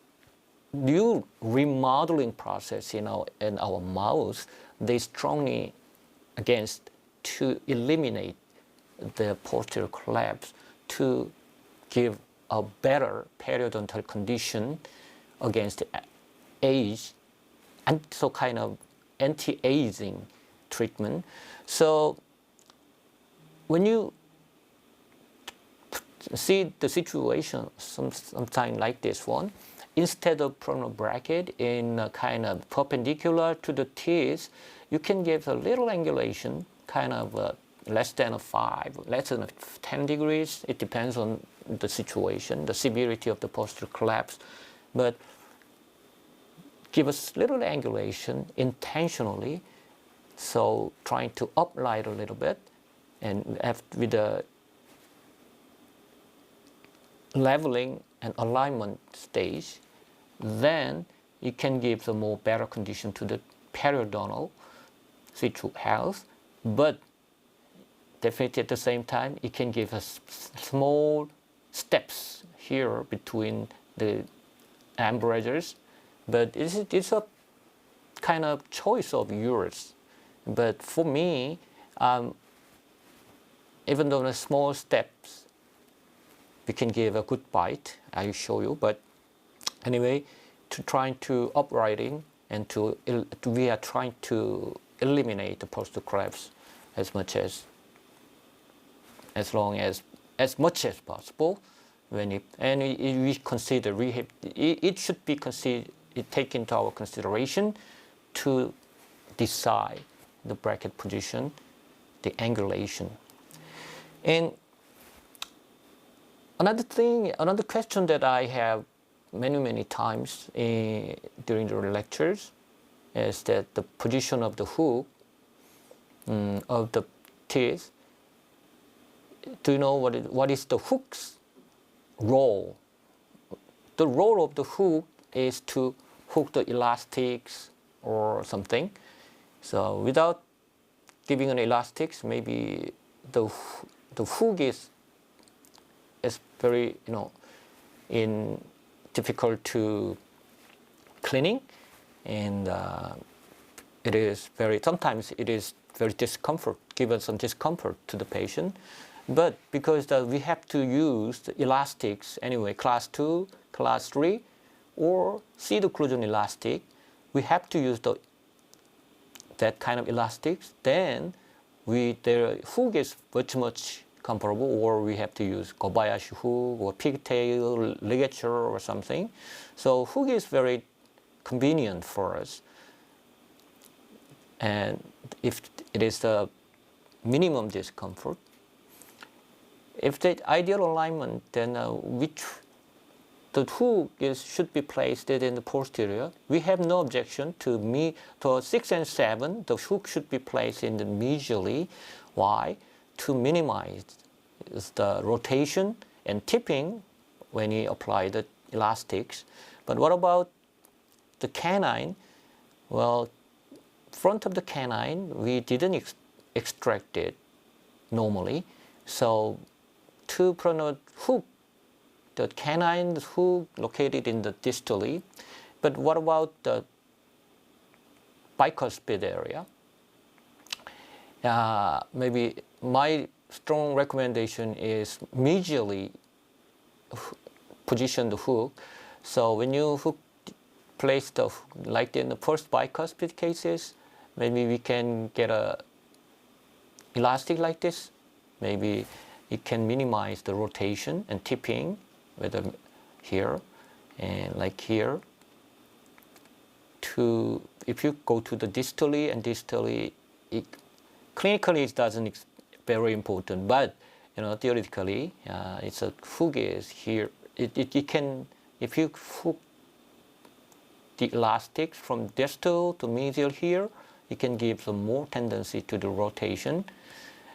A: new remodeling process in our mouth, they strongly against to eliminate the posterior collapse to give a better periodontal condition against age, and so kind of anti-aging treatment. So when you see the situation sometime like this one, instead of frontal bracket in a kind of perpendicular to the teeth, you can give a little angulation, kind of less than 10 degrees. It depends on the situation, the severity of the posterior collapse, but give us little angulation intentionally, so trying to uplight a little bit, and with the leveling and alignment stage, then you can give the more better condition to the periodontal health, but definitely at the same time, it can give us small steps here between the embrasures, but it's a kind of choice of yours. But for me, even though the small steps, we can give a good bite, I will show you, but anyway, to trying to uprighting and we are trying to eliminate the posterior collapse as much as much as possible. We consider rehab, it should be considered take into our consideration to decide the bracket position, the angulation. And another question that I have many times during the lectures is that the position of the hook of the teeth. Do you know what is the hook's role? The role of the hook is to hook the elastics or something. So without giving an elastics, maybe the hook is very difficult to cleaning, and sometimes it is very given some discomfort to the patient. But because we have to use the elastics anyway, class 2, class 3, or pseudo-occlusion elastic, we have to use that kind of elastics. Then the hook is much comparable, or we have to use Kobayashi hook or pigtail ligature or something. So hook is very convenient for us. And if it is the minimum discomfort, if the ideal alignment, then the hook should be placed in the posterior. We have no objection to 6 and 7. The hook should be placed in the medially. Why? To minimize the rotation and tipping when you apply the elastics. But what about the canine? Well, front of the canine, we didn't extract it normally. So to put a hook, the canine hook located in the distally. But what about the bicuspid area? Maybe my strong recommendation is medially position the hook. So when you place the hook, like in the first bicuspid cases, maybe we can get a elastic like this. Maybe it can minimize the rotation and tipping, whether here and like here. If you go to the distally and distally, clinically it doesn't very important, but theoretically, it's a hook is here. It can, if you hook the elastics from distal to medial here, it can give some more tendency to the rotation.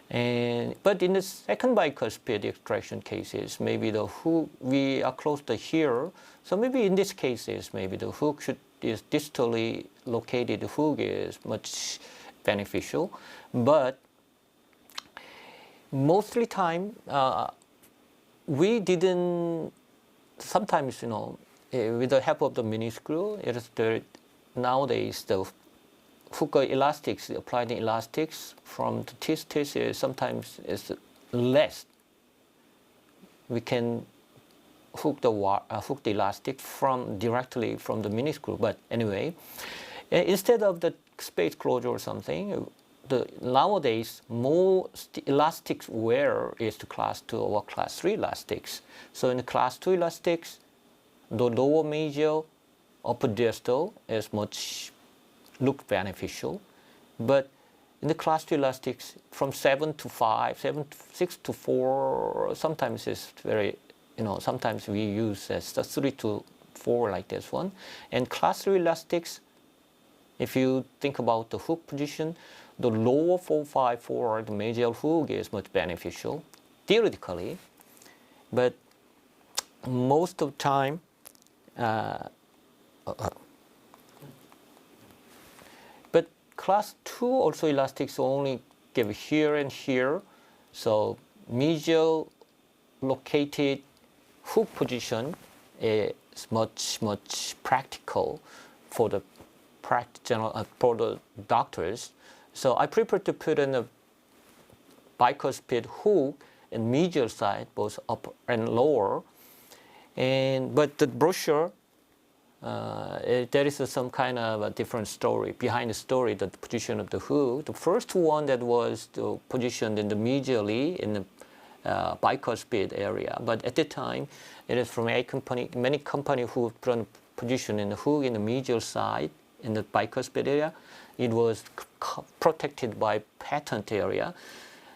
A: But in the second bicuspid extraction cases, maybe the hook, we are close to here. So maybe in these cases, maybe the hook is distally located. The hook is much beneficial. But mostly time, we didn't, sometimes, with the help of the mini screw, nowadays the hook elastics, applying elastics from the teeth is sometimes is less. We can hook the elastic directly from the mini screw. But anyway, instead of the space closure or something, nowadays most elastics wear is the class 2 or class 3 elastics. So in the class 2 elastics, the lower medial, upper distal is look beneficial, but in the class 2 elastics from 7 to 5, 6 to 4, sometimes it's very, sometimes we use as the 3 to 4 like this one. And class 3 elastics, if you think about the hook position, the lower 4, 5, 4, the medial hook is much beneficial, theoretically, but most of the time, but class 2 also elastics only give here and here. So medial located hook position is much practical for the for the doctors. So I prefer to put in a bicuspid hook in medial side, both upper and lower. But the brochure, there is some kind of a different story behind the story, the position of the hook. The first one that was positioned in the medially in the bicuspid area, but at the time it is from many company who position in the hook in the medial side in the bicuspid area. It was protected by patent area.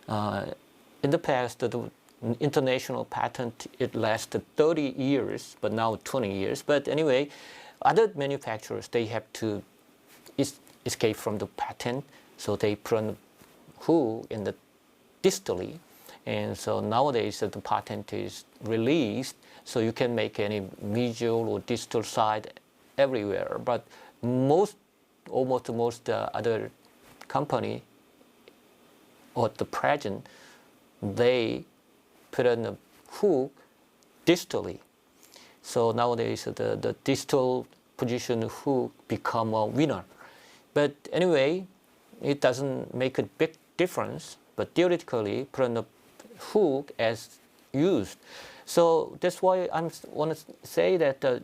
A: In the past, the international patent, it lasted 30 years, but now 20 years. But anyway, other manufacturers, they have to escape from the patent, so they put on the hook in the distally. And so nowadays the patent is released, so you can make any medial or distal side everywhere. But almost most other company at the present, they put on the hook distally. So nowadays the distal position hook become a winner. But anyway, it doesn't make a big difference. But theoretically, put on the hook as used. So that's why I want to say that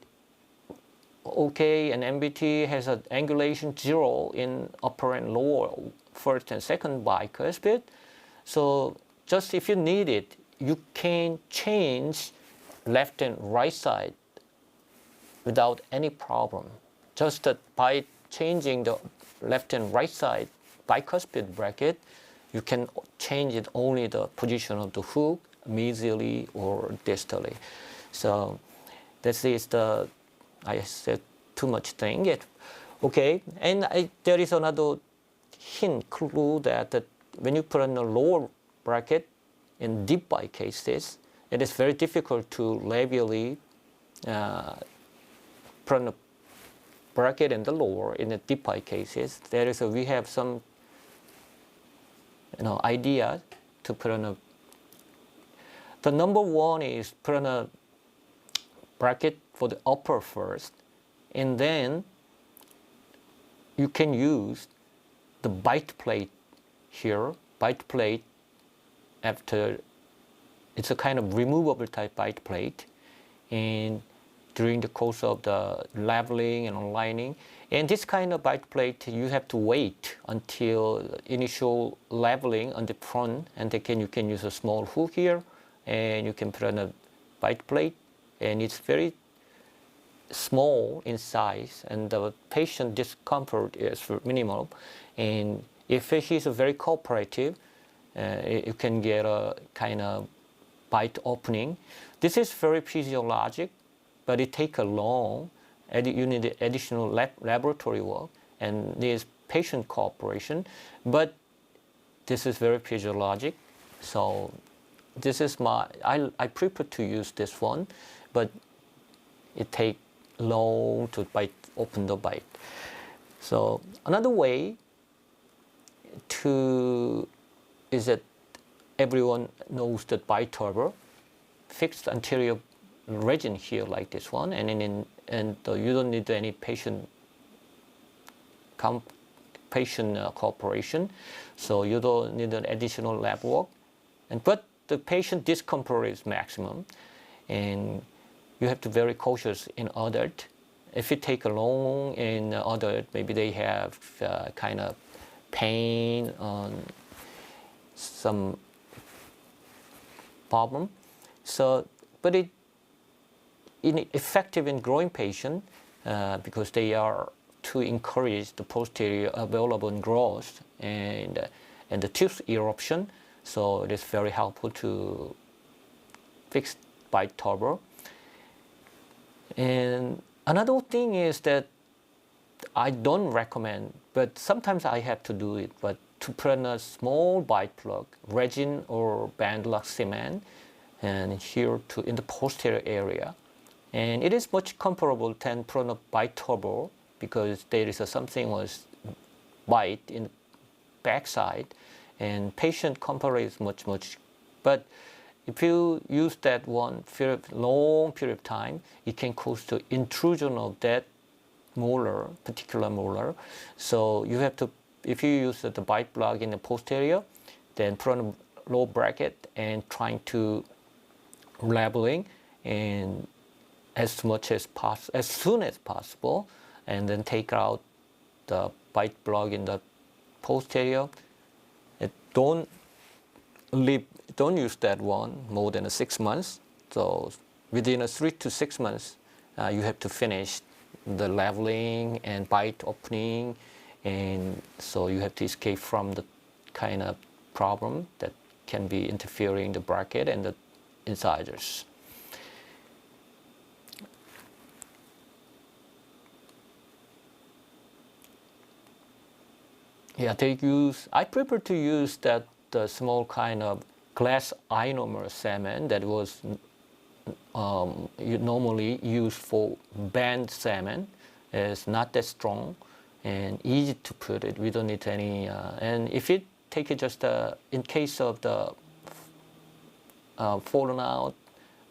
A: OK and MBT has an angulation 0 in upper and lower first and second bicuspid. So just if you need it, you can change left and right side without any problem. Just by changing the left and right side bicuspid bracket, you can change it only the position of the hook, medially or distally. So this is I said too much thing yet. Okay, and there is another hint, clue that when you put on the lower bracket in deep bite cases, it is very difficult to labially put on the bracket in the lower in the deep bite cases. We have some idea to put on the number one is put on a bracket for the upper first, and then you can use the bite plate here. Bite plate, after it's a kind of removable type bite plate, and during the course of the leveling and aligning. And this kind of bite plate, you have to wait until initial leveling on the front, and then you can use a small hook here, and you can put on a bite plate, and it's very small in size, and the patient discomfort is minimal. And if he's very cooperative, you can get a kind of bite opening. This is very physiologic, but it takes a long. You need additional laboratory work and there's patient cooperation, but this is very physiologic. So this is I prefer to use this one, but it takes long to open the bite. So another way is that everyone knows that bite turbo, fixed anterior region here like this one, and you don't need any patient cooperation, so you don't need an additional lab work. But the patient discomfort is maximum, and you have to be very cautious in adult. If you take a long in adult, maybe they have kind of pain on some problem. So, but it effective in growing patient because they are to encourage the posterior available growth and the tooth eruption. So it is very helpful to fix bite turbo. And another thing is that I don't recommend, but sometimes I have to do it, but to put in a small bite plug, resin or band lock cement, and here in the posterior area. And it is much comparable than put on a bite turbo because there is something was bite in the backside, and patient comfort is much. But if you use that one for a long period of time, it can cause the intrusion of that molar, particular molar. So you have to, if you use the bite plug in the posterior, then put on a low bracket and trying to leveling and as soon as possible, and then take out the bite plug in the posterior. Don't use that one more than 6 months. So within 3 to 6 months, you have to finish the leveling and bite opening, and so you have to escape from the kind of problem that can be interfering the bracket and the incisors. Yeah, I prefer to use that small kind of glass ionomer salmon that was you normally used for band salmon. It's not that strong and easy to put it. We don't need any, and if it take it just in case of the fallen out,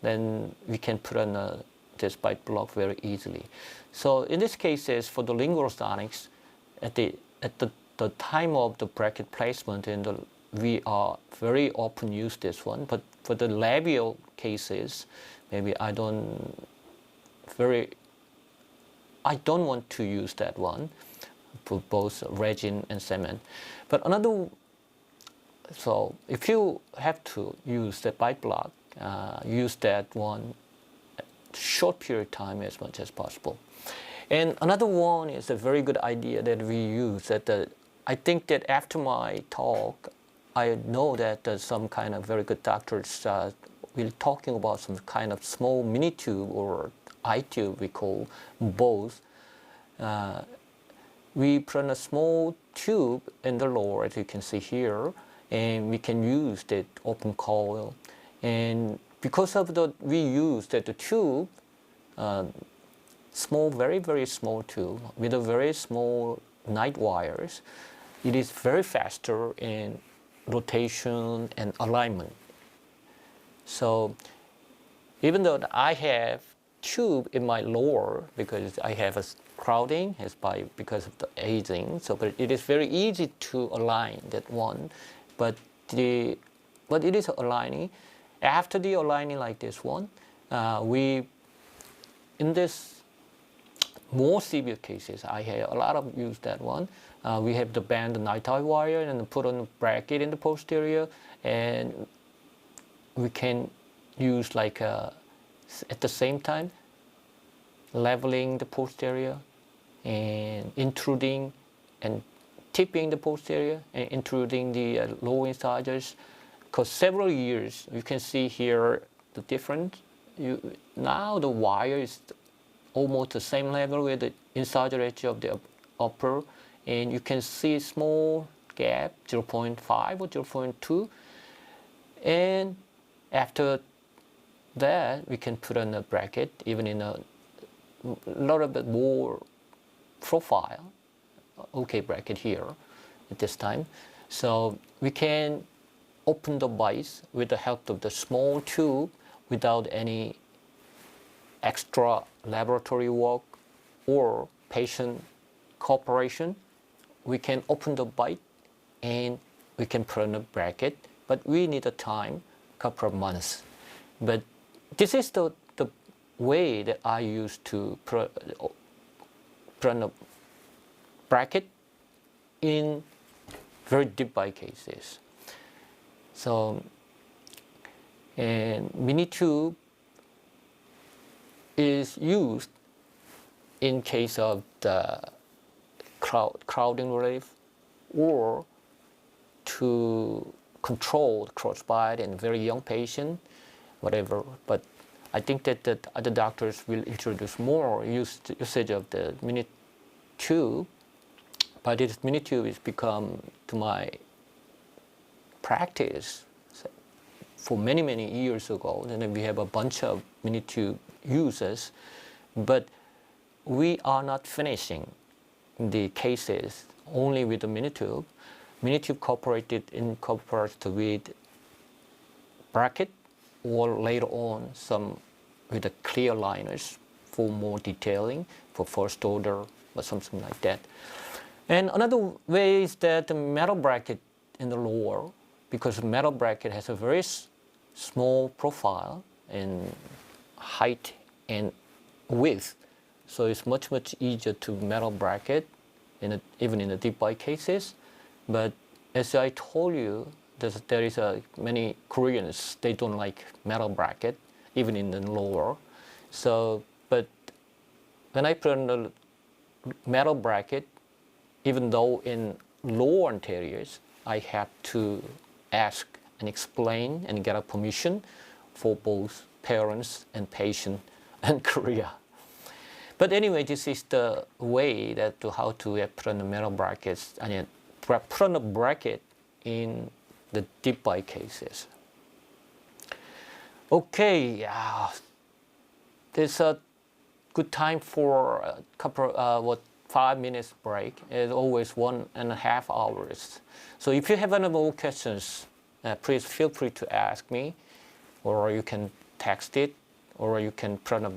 A: then we can put on this bite block very easily. So in this case, for the lingual orthodontics, at the time of the bracket placement, we are very often use this one. But for the labial cases, maybe I don't want to use that one for both resin and cement. But so if you have to use the bite block, use that one short period of time as much as possible. And another one is a very good idea that we use. I think that after my talk, I know that some kind of very good doctors will talking about some kind of small mini tube or eye tube, we call both. We put in a small tube in the lower, as you can see here, and we can use that open coil. And because of we use the tube, small, very, very small tube with a very small night wires, it is very faster in rotation and alignment. So even though I have tube in my lower because I have a crowding because of the aging, but it is very easy to align that one. But it is aligning. After the aligning like this one, in this more severe cases, I have a lot of use that one. We have the band the night eye wire and put on a bracket in the posterior, and we can use like at the same time leveling the posterior and intruding and tipping the posterior and intruding the lower incisors. Because several years, you can see here the difference. Now the wire is almost the same level with the incisor edge of the upper, and you can see a small gap, 0.5 or 0.2. And after that, we can put on a bracket, even in a little bit more profile, okay bracket here at this time. So we can open the bites with the help of the small tube without any extra laboratory work or patient cooperation. We can open the bite and we can put on a bracket, but we need a time, couple of months. But this is the way that I used to put on a bracket in very deep bite cases. So, and mini tube is used in case of the crowding relief or to control the crossbite in very young patient, whatever. But I think that other doctors will introduce more usage of the mini tube. But this mini tube has become to my practice for many, many years ago. And then we have a bunch of mini tube users, but we are not finishing the cases only with the mini tube. Mini tube incorporated with bracket, or later on some with the clear liners for more detailing for first order or something like that. And another way is that the metal bracket in the lower, because the metal bracket has a very small profile in height and width, so it's much easier to metal bracket even in the deep bite cases. But as I told you, there is many Koreans, they don't like metal bracket even in the lower. So, but when I put on the metal bracket, even though in lower anteriors, I have to ask and explain and get a permission for both parents and patient and Korea. But anyway, this is the way that to how to put on the metal brackets and put on a bracket in the deep bite cases. Okay, there's a good time for a couple 5 minutes break. It's always 1.5 hours. So if you have any more questions, please feel free to ask me, or you can text it, or you can print a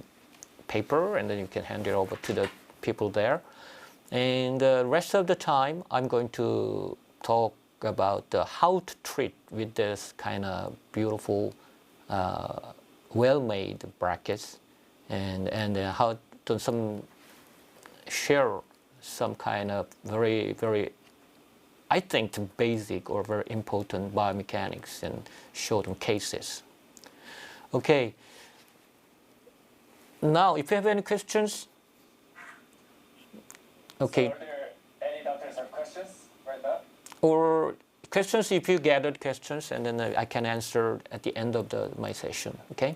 A: paper and then you can hand it over to the people there. And the rest of the time, I'm going to talk about how to treat with this kind of beautiful, well-made brackets, and how to share some kind of very, very, I think, basic or very important biomechanics and show them cases. Okay. Now, if you have any questions, okay.
B: So are there any doctors have questions right now?
A: Or questions if you gathered questions, and then I can answer at the end of my session. Okay.